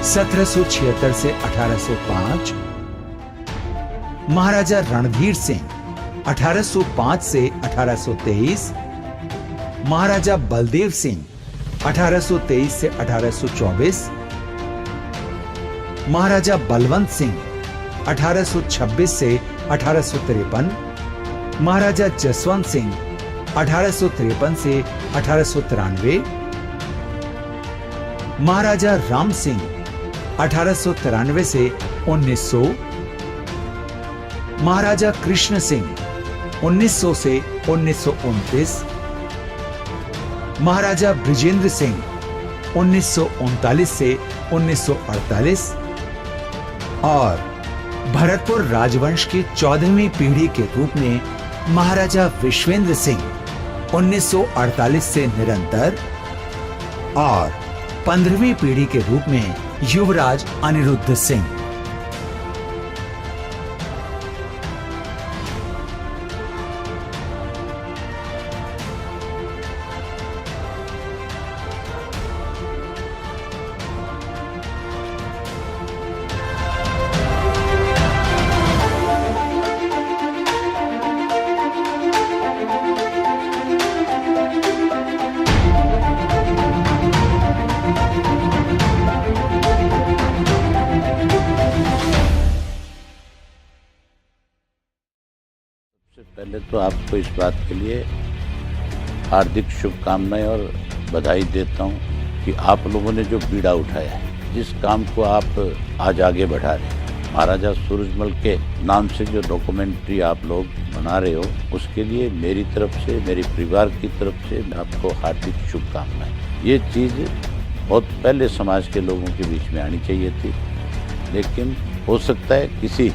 1776 से 1805, महाराजा रणधीर सिंह 1805 से 1823, महाराजा बलदेव सिंह 1823 से 1824, महाराजा बलवंत सिंह 1826 से 1853, महाराजा जसवंत सिंह 1853 से 1893, महाराजा राम सिंह 1893 से 1900, महाराजा कृष्ण सिंह 1900 से 1929, महाराजा ब्रिजेंद्र सिंह 1939 से 1948 और भरतपुर राजवंश की 14वीं पीढ़ी के रूप में महाराजा विश्वेंद्र सिंह 1948 से निरंतर और 15वीं पीढ़ी के रूप में युवराज अनिरुद्ध सिंह। पहले तो आपको इस बात के लिए हार्दिक शुभकामनाएं और बधाई देता हूं कि आप लोगों ने जो बीड़ा उठाया है, जिस काम को आप आज आगे बढ़ा रहे हैं, महाराजा सूरजमल के नाम से जो डॉक्यूमेंट्री आप लोग बना रहे हो, उसके लिए मेरी तरफ से, मेरे परिवार की तरफ से आपको हार्दिक शुभकामनाएं। ये चीज़ बहुत पहले समाज के लोगों के बीच में आनी चाहिए थी, लेकिन हो सकता है किसी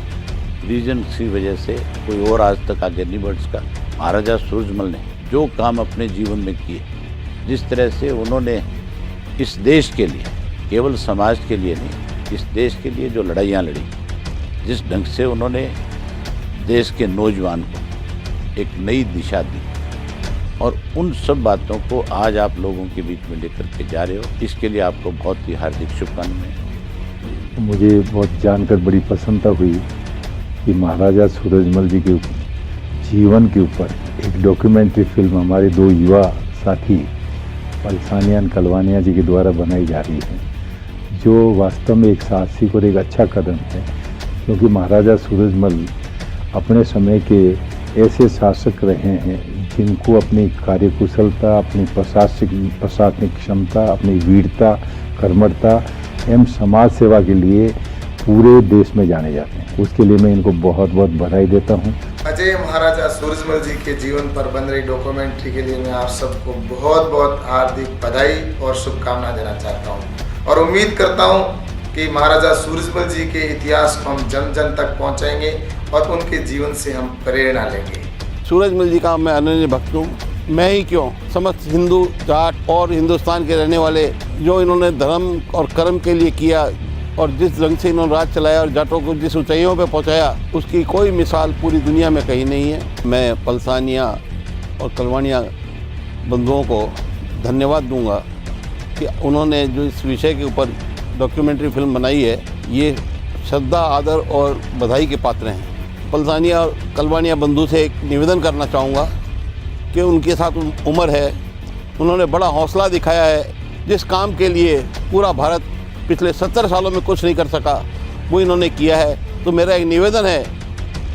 रीजन की वजह से कोई और आज तक आगे नहीं बढ़ सका। महाराजा सूरजमल ने जो काम अपने जीवन में किए, जिस तरह से उन्होंने इस देश के लिए, केवल समाज के लिए नहीं, इस देश के लिए जो लड़ाइयाँ लड़ी, जिस ढंग से उन्होंने देश के नौजवान को एक नई दिशा दी, और उन सब बातों को आज आप लोगों के बीच में लेकर के जा रहे हो, इसके लिए आपको बहुत ही हार्दिक शुभकामनाएं। मुझे बहुत जानकर बड़ी प्रसन्नता हुई कि महाराजा सूरजमल जी के जीवन के ऊपर एक डॉक्यूमेंट्री फिल्म हमारे दो युवा साथी पलसानिया कलवानिया जी के द्वारा बनाई जा रही है, जो वास्तव में एक साहसिक और एक अच्छा कदम है, क्योंकि महाराजा सूरजमल अपने समय के ऐसे शासक रहे हैं जिनको अपनी कार्यकुशलता, अपनी प्रशासनिक क्षमता, अपनी वीरता, कर्मठता एवं समाज सेवा के लिए पूरे देश में जाने जाते हैं। उसके लिए मैं इनको बहुत बहुत बधाई देता हूँ। अजय महाराजा सूरजमल जी के जीवन पर बन रही डॉक्यूमेंट्री के लिए मैं आप सबको बहुत बहुत हार्दिक बधाई और शुभकामना देना चाहता हूँ, और उम्मीद करता हूँ कि महाराजा सूरजमल जी के इतिहास को हम जन जन तक पहुँचाएंगे और उनके जीवन से हम प्रेरणा लेंगे। सूरजमल जी का मैं अनन्य भक्त हूँ। मैं ही क्यों, समस्त हिंदू जाट और हिंदुस्तान के रहने वाले, जो इन्होंने धर्म और कर्म के लिए किया और जिस रंग से इन्होंने राज चलाया और जाटों को जिस ऊंचाइयों पे पहुंचाया, उसकी कोई मिसाल पूरी दुनिया में कहीं नहीं है। मैं पलसानिया और कलवानिया बंधुओं को धन्यवाद दूंगा कि उन्होंने जो इस विषय के ऊपर डॉक्यूमेंट्री फिल्म बनाई है, ये श्रद्धा, आदर और बधाई के पात्र हैं। पलसानिया और कलवानिया बंधु से एक निवेदन करना चाहूँगा कि उनके साथ उम्र है, उन्होंने बड़ा हौसला दिखाया है। जिस काम के लिए पूरा भारत पिछले 70 सालों में कुछ नहीं कर सका, वो इन्होंने किया है। तो मेरा एक निवेदन है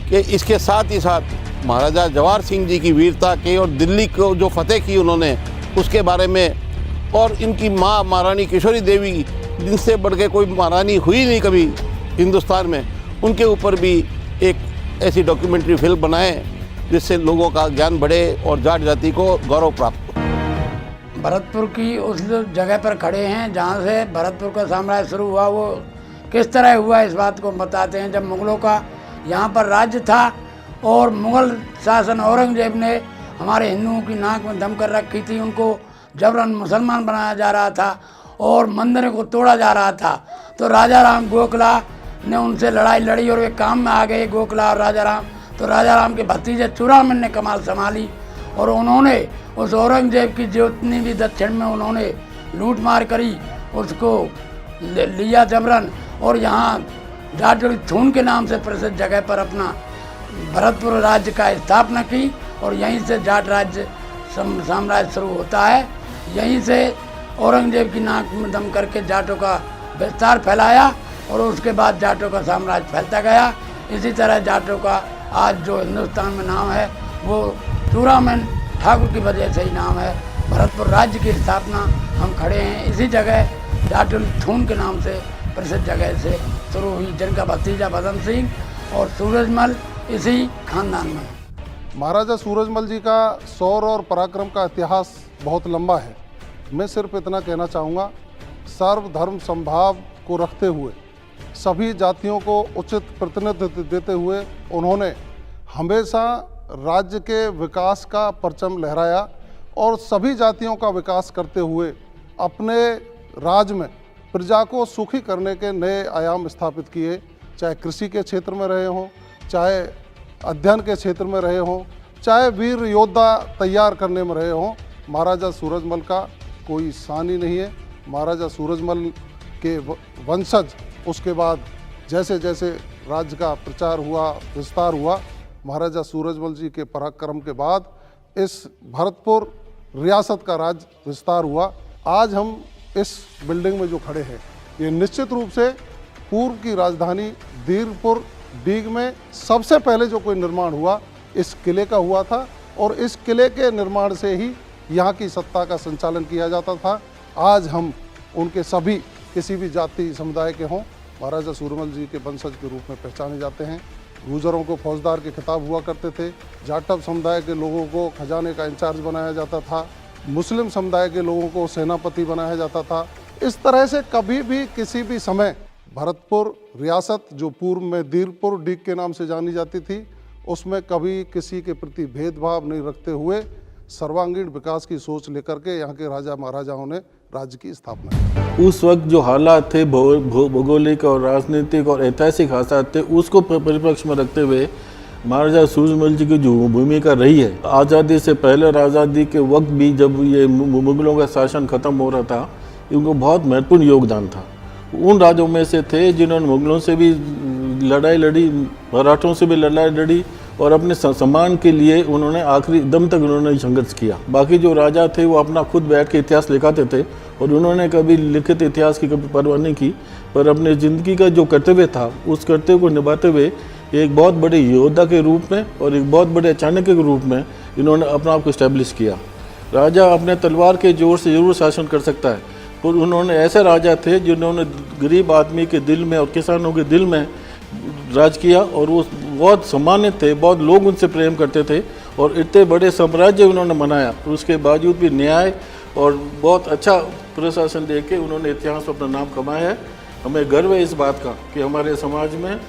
कि इसके साथ ही साथ महाराजा जवाहर सिंह जी की वीरता के और दिल्ली को जो फतेह की उन्होंने, उसके बारे में, और इनकी माँ महारानी किशोरी देवी, जिनसे बढ़ के कोई महारानी हुई नहीं कभी हिंदुस्तान में, उनके ऊपर भी एक ऐसी डॉक्यूमेंट्री फिल्म बनाएं जिससे लोगों का ज्ञान बढ़े और जाट जाति को गौरव प्राप्त हो। भरतपुर की उस जगह पर खड़े हैं जहाँ से भरतपुर का साम्राज्य शुरू हुआ। वो किस तरह हुआ इस बात को बताते हैं। जब मुग़लों का यहाँ पर राज्य था और मुग़ल शासन औरंगजेब ने हमारे हिंदुओं की नाक में दम कर रखी थी, उनको जबरन मुसलमान बनाया जा रहा था और मंदिरों को तोड़ा जा रहा था, तो राजा राम गोखला ने उनसे लड़ाई लड़ी और वे काम में आ गए, गोखला और राजा राम। तो राजा राम के भतीजे चूड़ामन ने कमाल संभाली और उन्होंने उस औरंगजेब की जितनी भी दक्षिण में उन्होंने लूट मार करी उसको लिया जबरन और यहाँ जाटोली थून के नाम से प्रसिद्ध जगह पर अपना भरतपुर राज्य का स्थापना की और यहीं से जाट राज्य साम्राज्य शुरू होता है। यहीं से औरंगजेब की नाक में दम करके जाटों का विस्तार फैलाया और उसके बाद जाटों का साम्राज्य फैलता गया। इसी तरह जाटों का आज जो हिंदुस्तान में नाम है वो चूड़ामन ठाकुर की वजह से ही नाम है। भरतपुर राज्य की स्थापना हम खड़े हैं इसी जगह जाटोली थून के नाम से प्रसिद्ध जगह से शुरू हुई, जिनका भतीजा बदन सिंह और सूरजमल इसी खानदान में। महाराजा सूरजमल जी का शौर्य और पराक्रम का इतिहास बहुत लंबा है। मैं सिर्फ इतना कहना चाहूँगा, सर्वधर्म समभाव को रखते हुए सभी जातियों को उचित प्रतिनिधित्व देते हुए उन्होंने हमेशा राज्य के विकास का परचम लहराया और सभी जातियों का विकास करते हुए अपने राज में प्रजा को सुखी करने के नए आयाम स्थापित किए। चाहे कृषि के क्षेत्र में रहे हों, चाहे अध्ययन के क्षेत्र में रहे हों, चाहे वीर योद्धा तैयार करने में रहे हों, महाराजा सूरजमल का कोई सानी नहीं है। महाराजा सूरजमल के वंशज उसके बाद जैसे जैसे राज्य का प्रचार हुआ, विस्तार हुआ, महाराजा सूरजमल जी के पराक्रम के बाद इस भरतपुर रियासत का राज्य विस्तार हुआ। आज हम इस बिल्डिंग में जो खड़े हैं ये निश्चित रूप से पूर्व की राजधानी दीरपुर डीग में सबसे पहले जो कोई निर्माण हुआ इस किले का हुआ था और इस किले के निर्माण से ही यहाँ की सत्ता का संचालन किया जाता था। आज हम उनके सभी किसी भी जाति समुदाय के हों महाराजा सूरजमल जी के वंशज के रूप में पहचाने जाते हैं। गुजरों को फौजदार के खिताब हुआ करते थे, जाटव समुदाय के लोगों को खजाने का इंचार्ज बनाया जाता था, मुस्लिम समुदाय के लोगों को सेनापति बनाया जाता था। इस तरह से कभी भी किसी भी समय भरतपुर रियासत जो पूर्व में दीरपुर डीग के नाम से जानी जाती थी उसमें कभी किसी के प्रति भेदभाव नहीं रखते हुए सर्वांगीण विकास की सोच लेकर के यहाँ के राजा महाराजाओं ने राज्य की स्थापना की। उस वक्त जो हालात थे भौगोलिक और राजनीतिक और ऐतिहासिक हालात थे उसको परिप्रेक्ष्य में रखते हुए महाराजा सूरजमल जी की जो भूमिका रही है, आज़ादी से पहले और आज़ादी के वक्त भी जब ये मुग़लों का शासन ख़त्म हो रहा था, इनको बहुत महत्वपूर्ण योगदान था। उन राजों में से थे जिन्होंने मुग़लों से भी लड़ाई लड़ी, मराठों से भी लड़ाई लड़ी और अपने सम्मान के लिए उन्होंने आखिरी दम तक उन्होंने संघर्ष किया। बाकी जो राजा थे वो अपना खुद बैठ के इतिहास लिखाते थे और उन्होंने कभी लिखित इतिहास की कभी परवाह नहीं की, पर अपने ज़िंदगी का जो कर्तव्य था उस कर्तव्य को निभाते हुए एक बहुत बड़े योद्धा के रूप में और एक बहुत बड़े चाणक्य के रूप में इन्होंने अपना आप को इस्टेब्लिश किया। राजा अपने तलवार के जोर से ज़रूर शासन कर सकता है, पर उन्होंने ऐसे राजा थे जिन्होंने गरीब आदमी के दिल में और किसानों के दिल में राज किया और वो बहुत सम्मानित थे, बहुत लोग उनसे प्रेम करते थे और इतने बड़े साम्राज्य उन्होंने बनाया। उसके बावजूद भी न्याय और बहुत अच्छा प्रशासन दे के उन्होंने इतिहास में अपना नाम कमाया है। हमें गर्व है इस बात का कि हमारे समाज में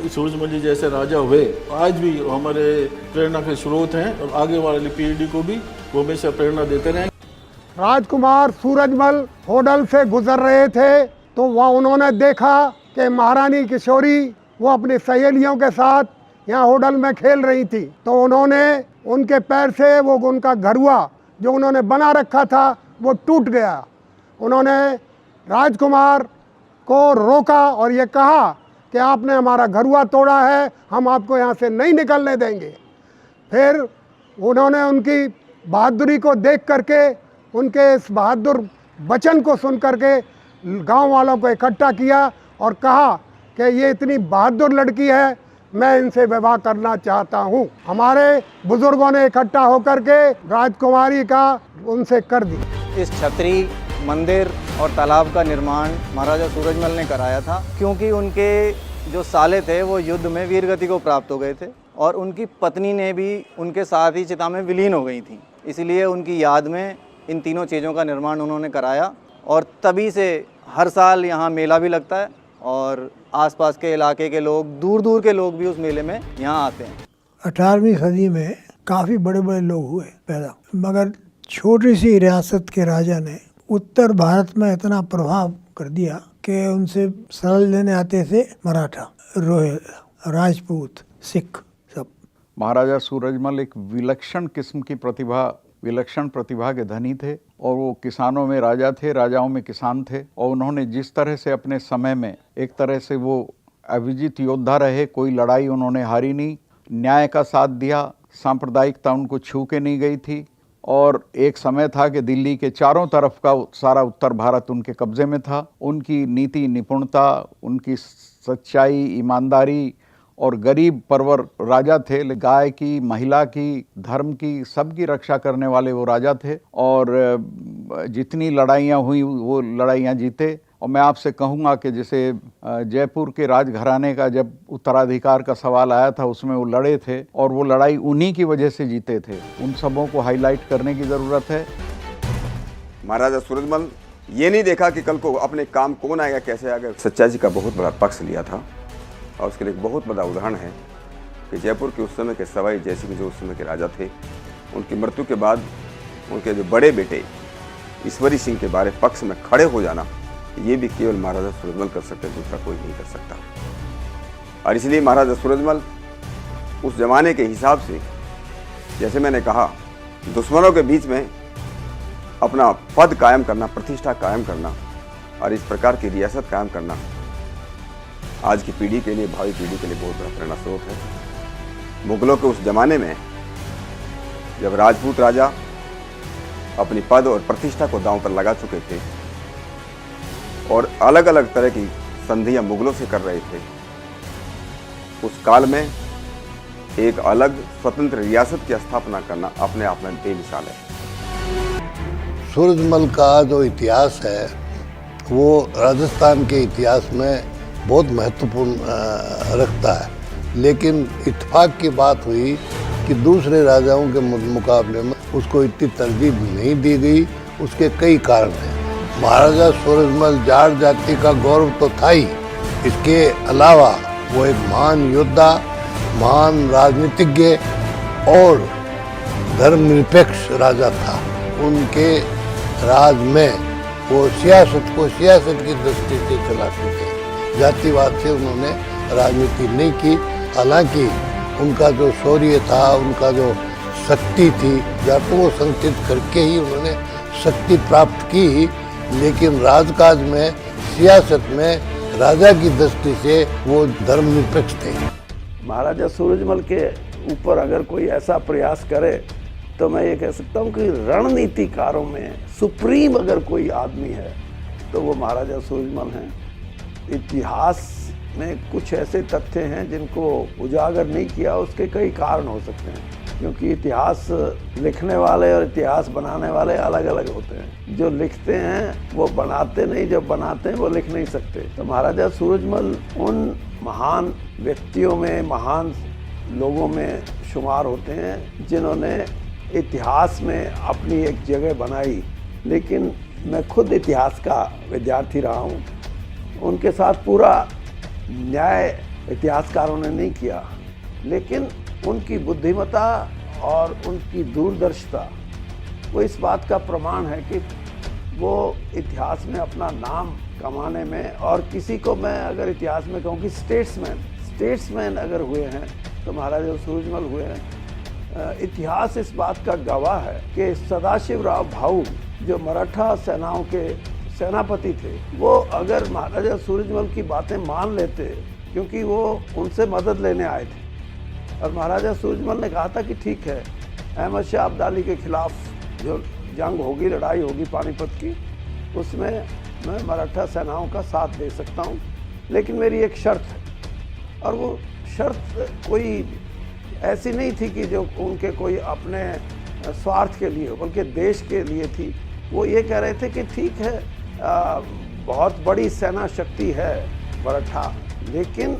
सूरजमल जी जैसे राजा हुए, आज भी हमारे प्रेरणा के स्रोत हैं और आगे वाली पीढ़ी को भी वो हमेशा प्रेरणा देते रहें। राजकुमार सूरजमल होडल से गुजर रहे थे तो वहाँ उन्होंने देखा कि महारानी किशोरी वो अपनी सहेलियों के साथ यहाँ होडल में खेल रही थी, तो उन्होंने उनके पैर से वो उनका घरुआ जो उन्होंने बना रखा था वो टूट गया। उन्होंने राजकुमार को रोका और ये कहा कि आपने हमारा घरुआ तोड़ा है, हम आपको यहाँ से नहीं निकलने देंगे। फिर उन्होंने उनकी बहादुरी को देख करके, उनके इस बहादुर वचन को सुन करके गांव वालों को इकट्ठा किया और कहा कि ये इतनी बहादुर लड़की है, मैं इनसे विवाह करना चाहता हूँ। हमारे बुजुर्गों ने इकट्ठा होकर के राजकुमारी का उनसे कर दी। इस छतरी, मंदिर और तालाब का निर्माण महाराजा सूरजमल ने कराया था, क्योंकि उनके जो साले थे वो युद्ध में वीर गति को प्राप्त हो गए थे और उनकी पत्नी ने भी उनके साथ ही चिता में विलीन हो गई थी। इसलिए उनकी याद में इन तीनों चीज़ों का निर्माण उन्होंने कराया और तभी से हर साल यहाँ मेला भी लगता है और आसपास के इलाके के लोग, दूर दूर के लोग भी उस मेले में यहाँ आते हैं। 18वीं सदी में काफ़ी बड़े बड़े लोग हुए पैदा, मगर छोटी सी रियासत के राजा ने उत्तर भारत में इतना प्रभाव कर दिया कि उनसे सरल लेने आते थे मराठा, रोहिल, राजपूत, सिख सब। महाराजा सूरजमल एक विलक्षण किस्म की प्रतिभा, विलक्षण प्रतिभा के धनी थे और वो किसानों में राजा थे, राजाओं में किसान थे। और उन्होंने जिस तरह से अपने समय में एक तरह से वो अविजित योद्धा रहे, कोई लड़ाई उन्होंने हारी नहीं, न्याय का साथ दिया, सांप्रदायिकता उनको छू के नहीं गई थी। और एक समय था कि दिल्ली के चारों तरफ का सारा उत्तर भारत उनके कब्जे में था। उनकी नीति निपुणता, उनकी सच्चाई, ईमानदारी और गरीब परवर राजा थे। गाय की, महिला की, धर्म की, सबकी रक्षा करने वाले वो राजा थे और जितनी लड़ाइयाँ हुई वो लड़ाइयाँ जीते। और मैं आपसे कहूँगा कि जैसे जयपुर के राजघराने का जब उत्तराधिकार का सवाल आया था उसमें वो लड़े थे और वो लड़ाई उन्हीं की वजह से जीते थे। उन सबों को हाईलाइट करने की ज़रूरत है। महाराजा सूरजमल ये नहीं देखा कि कल को अपने काम कौन आएगा, कैसे आएगा। सच्चाई जी का बहुत बड़ा पक्ष लिया था और उसके लिए एक बहुत बड़ा उदाहरण है कि जयपुर के उस समय के सवाई जयसिंह जो उस समय के राजा थे, उनकी मृत्यु के बाद उनके जो बड़े बेटे ईश्वरी सिंह के बारे पक्ष में खड़े हो जाना, ये भी केवल महाराजा सूरजमल कर सकते, दूसरा कोई नहीं कर सकता। और इसलिए महाराजा सूरजमल उस जमाने के हिसाब से, जैसे मैंने कहा, दुश्मनों के बीच में अपना पद कायम करना, प्रतिष्ठा कायम करना और इस प्रकार की रियासत कायम करना आज की पीढ़ी के लिए, भावी पीढ़ी के लिए बहुत बड़ा प्रेरणा स्रोत है। मुगलों के उस जमाने में जब राजपूत राजा अपनी पद और प्रतिष्ठा को दांव पर लगा चुके थे और अलग अलग तरह की संधियां मुगलों से कर रहे थे, उस काल में एक अलग स्वतंत्र रियासत की स्थापना करना अपने आप में बेमिसाल है। सूरजमल का जो इतिहास है वो राजस्थान के इतिहास में बहुत महत्वपूर्ण रखता है, लेकिन इत्तेफाक की बात हुई कि दूसरे राजाओं के मुकाबले में उसको इतनी तरजीह नहीं दी गई। उसके कई कारण हैं। महाराजा सूरजमल जाट जाति का गौरव तो था ही, इसके अलावा वो एक महान योद्धा, महान राजनीतिज्ञ और धर्मनिरपेक्ष राजा था। उनके राज में वो सियासत को सियासत की दृष्टि से चलाते थे, जातिवाद से उन्होंने राजनीति नहीं की। हालांकि उनका जो शौर्य था, उनका जो शक्ति थी, जाटों को संगठित करके ही उन्होंने शक्ति प्राप्त की, लेकिन राजकाज में, सियासत में राजा की दृष्टि से वो धर्मनिरपेक्ष थे। महाराजा सूरजमल के ऊपर अगर कोई ऐसा प्रयास करे तो मैं ये कह सकता हूँ कि रणनीतिकारों में सुप्रीम अगर कोई आदमी है तो वो महाराजा सूरजमल हैं। इतिहास में कुछ ऐसे तथ्य हैं जिनको उजागर नहीं किया, उसके कई कारण हो सकते हैं, क्योंकि इतिहास लिखने वाले और इतिहास बनाने वाले अलग अलग होते हैं। जो लिखते हैं वो बनाते नहीं, जो बनाते हैं वो लिख नहीं सकते। तो महाराजा सूरजमल उन महान व्यक्तियों में, महान लोगों में शुमार होते हैं जिन्होंने इतिहास में अपनी एक जगह बनाई। लेकिन मैं खुद इतिहास का विद्यार्थी रहा हूँ, उनके साथ पूरा न्याय इतिहासकारों ने नहीं किया, लेकिन उनकी बुद्धिमत्ता और उनकी दूरदर्शिता वो इस बात का प्रमाण है कि वो इतिहास में अपना नाम कमाने में, और किसी को मैं अगर इतिहास में कहूँ कि स्टेट्समैन अगर हुए हैं तो महाराजा सूरजमल हुए हैं। इतिहास इस बात का गवाह है कि सदाशिवराव भाऊ जो मराठा सेनाओं के सेनापति थे, वो अगर महाराजा सूरजमल की बातें मान लेते, क्योंकि वो उनसे मदद लेने आए थे, और महाराजा सूरजमल ने कहा था कि ठीक है, अहमद शाह अब्दाली के खिलाफ जो जंग होगी, लड़ाई होगी पानीपत की, उसमें मैं मराठा सेनाओं का साथ दे सकता हूँ, लेकिन मेरी एक शर्त है। और वो शर्त कोई ऐसी नहीं थी कि जो उनके कोई अपने स्वार्थ के लिए, बल्कि देश के लिए थी। वो ये कह रहे थे कि ठीक है, बहुत बड़ी सेना शक्ति है मराठा, लेकिन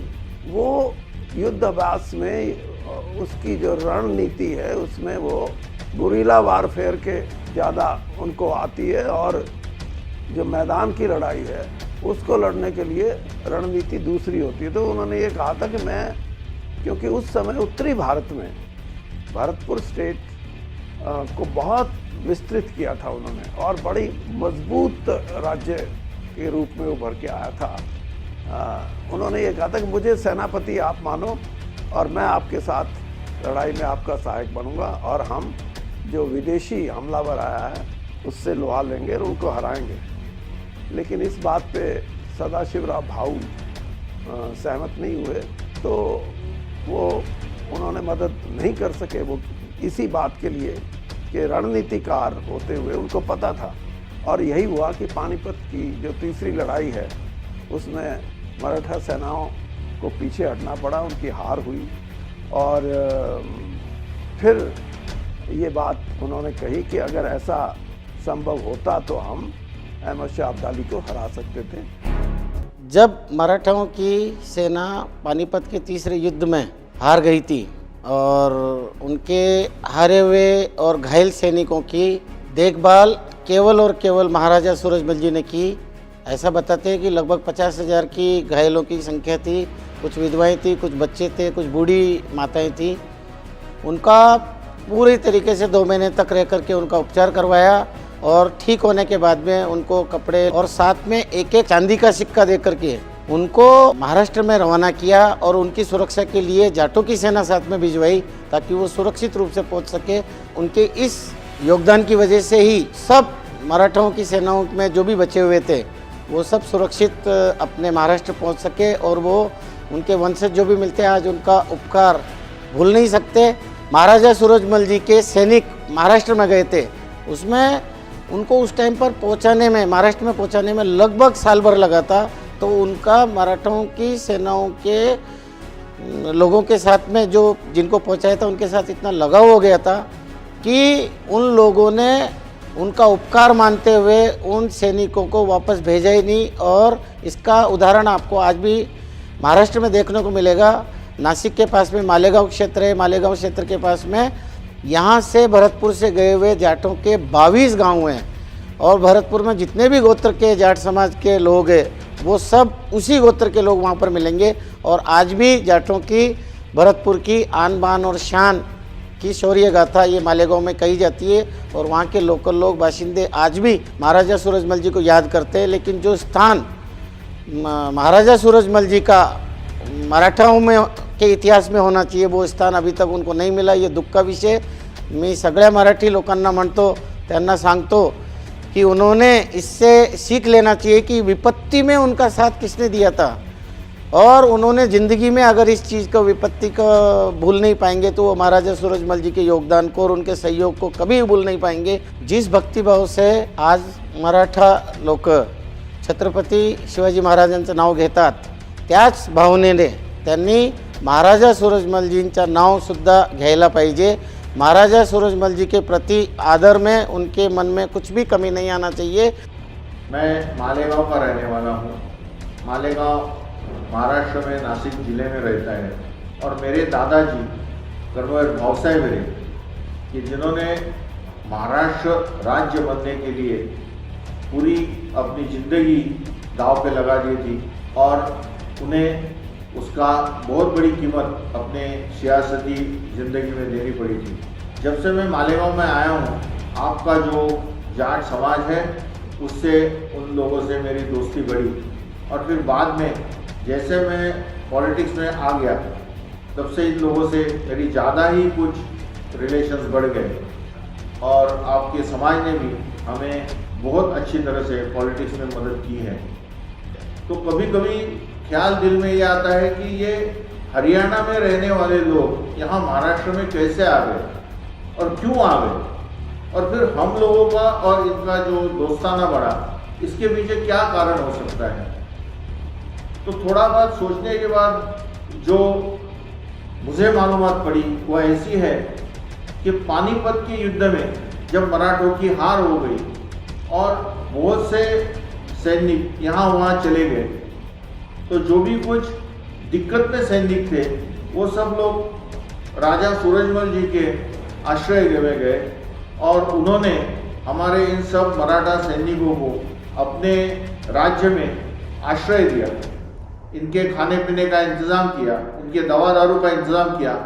वो युद्ध अभ्यास में उसकी जो रणनीति है उसमें वो गुरिल्ला वारफेयर के ज़्यादा उनको आती है, और जो मैदान की लड़ाई है उसको लड़ने के लिए रणनीति दूसरी होती है। तो उन्होंने ये कहा था कि मैं, क्योंकि उस समय उत्तरी भारत में भरतपुर स्टेट को बहुत विस्तृत किया था उन्होंने, और बड़ी मजबूत राज्य के रूप में उभर के आया था। उन्होंने ये कहा था कि मुझे सेनापति आप मानो और मैं आपके साथ लड़ाई में आपका सहायक बनूंगा, और हम जो विदेशी हमलावर आया है उससे लोहा लेंगे और उनको हराएंगे। लेकिन इस बात पे सदाशिवराव भाऊ सहमत नहीं हुए, तो वो उन्होंने मदद नहीं कर सके। वो इसी बात के लिए कि रणनीतिकार होते हुए उनको पता था, और यही हुआ कि पानीपत की जो तीसरी लड़ाई है उसमें मराठा सेनाओं को पीछे हटना पड़ा, उनकी हार हुई। और फिर ये बात उन्होंने कही कि अगर ऐसा संभव होता तो हम अहमद शाह अब्दाली को हरा सकते थे। जब मराठाओं की सेना पानीपत के तीसरे युद्ध में हार गई थी और उनके हारे हुए और घायल सैनिकों की देखभाल केवल और केवल महाराजा सूरजमल जी ने की। ऐसा बताते हैं कि लगभग 50,000 की घायलों की संख्या थी, कुछ विधवाएं थी, कुछ बच्चे थे, कुछ बूढ़ी माताएं थी। उनका पूरी तरीके से 2 महीने तक रह करके उनका उपचार करवाया, और ठीक होने के बाद में उनको कपड़े और साथ में एक चांदी का सिक्का दे करके उनको महाराष्ट्र में रवाना किया, और उनकी सुरक्षा के लिए जाटों की सेना साथ में भिजवाई ताकि वो सुरक्षित रूप से पहुंच सके। उनके इस योगदान की वजह से ही सब मराठाओं की सेनाओं में जो भी बचे हुए थे वो सब सुरक्षित अपने महाराष्ट्र पहुंच सके, और वो उनके वंशज जो भी मिलते हैं आज उनका उपकार भूल नहीं सकते। महाराजा सूरजमल जी के सैनिक महाराष्ट्र में गए थे, उसमें उनको उस टाइम पर पहुंचाने में, महाराष्ट्र में पहुंचाने में लगभग साल भर लगा था। तो उनका मराठाओं की सेनाओं के लोगों के साथ में जो जिनको पहुंचाया था उनके साथ इतना लगाव हो गया था कि उन लोगों ने उनका उपकार मानते हुए उन सैनिकों को वापस भेजा ही नहीं। और इसका उदाहरण आपको आज भी महाराष्ट्र में देखने को मिलेगा। नासिक के पास में मालेगांव क्षेत्र है, मालेगांव क्षेत्र के पास में यहाँ से भरतपुर से गए हुए जाटों के 22 गांव हैं, और भरतपुर में जितने भी गोत्र के जाट समाज के लोग हैं वो सब उसी गोत्र के लोग वहाँ पर मिलेंगे। और आज भी जाटों की भरतपुर की आन बान और शान की शौर्य गाथा ये मालेगांव में कही जाती है, और वहाँ के लोकल लोग बाशिंदे आज भी महाराजा सूरजमल जी को याद करते हैं। लेकिन जो स्थान महाराजा सूरजमल जी का मराठाओं में के इतिहास में होना चाहिए वो स्थान अभी तक उनको नहीं मिला। ये दुःख का विषय। मी सगळ्या मराठी लोकांना म्हणतो, त्यांना सांगतो कि उन्होंने इससे सीख लेना चाहिए कि विपत्ति में उनका साथ किसने दिया था, और उन्होंने ज़िंदगी में अगर इस चीज़ को, विपत्ति को भूल नहीं पाएंगे तो वो महाराजा सूरजमल जी के योगदान को और उनके सहयोग को कभी भूल नहीं पाएंगे। जिस भक्तिभाव से आज मराठा लोक छत्रपती शिवाजी महाराजांचं नाव घेतात, त्याच भावनेने त्यांनी महाराजा सूरजमलजींचं नावसुद्धा घ्यायला पाहिजे। महाराजा सूरजमल जी के प्रति आदर में उनके मन में कुछ भी कमी नहीं आना चाहिए। मैं मालेगांव का रहने वाला हूँ। मालेगांव महाराष्ट्र में नासिक जिले में रहता है, और मेरे दादाजी कर्नल भावसाहेब हिरे कि जिन्होंने महाराष्ट्र राज्य बनने के लिए पूरी अपनी ज़िंदगी दांव पे लगा दी थी, और उन्हें उसका बहुत बड़ी कीमत अपने सियासती ज़िंदगी में देनी पड़ी थी। जब से मैं मालेगांव में आया हूँ, आपका जो जाट समाज है उससे, उन लोगों से मेरी दोस्ती बढ़ी, और फिर बाद में जैसे मैं पॉलिटिक्स में आ गया तब से इन लोगों से मेरी ज़्यादा ही कुछ रिलेशंस बढ़ गए, और आपके समाज ने भी हमें बहुत अच्छी तरह से पॉलिटिक्स में मदद की है। तो कभी कभी ख्याल दिल में ये आता है कि ये हरियाणा में रहने वाले लोग यहाँ महाराष्ट्र में कैसे आ गए और क्यों आ गए, और फिर हम लोगों का और इनका जो दोस्ताना बढ़ा, इसके पीछे क्या कारण हो सकता है। तो थोड़ा बहुत सोचने के बाद जो मुझे मालूमात पड़ी वो ऐसी है कि पानीपत के युद्ध में जब मराठों की हार हो गई और बहुत से सैनिक यहाँ वहाँ चले गए, तो जो भी कुछ दिक्कत में सैनिक थे, वो सब लोग राजा सूरजमल जी के आश्रय में गए और उन्होंने हमारे इन सब मराठा सैनिकों को अपने राज्य में आश्रय दिया, इनके खाने पीने का इंतज़ाम किया, इनके दवा दारू का इंतज़ाम किया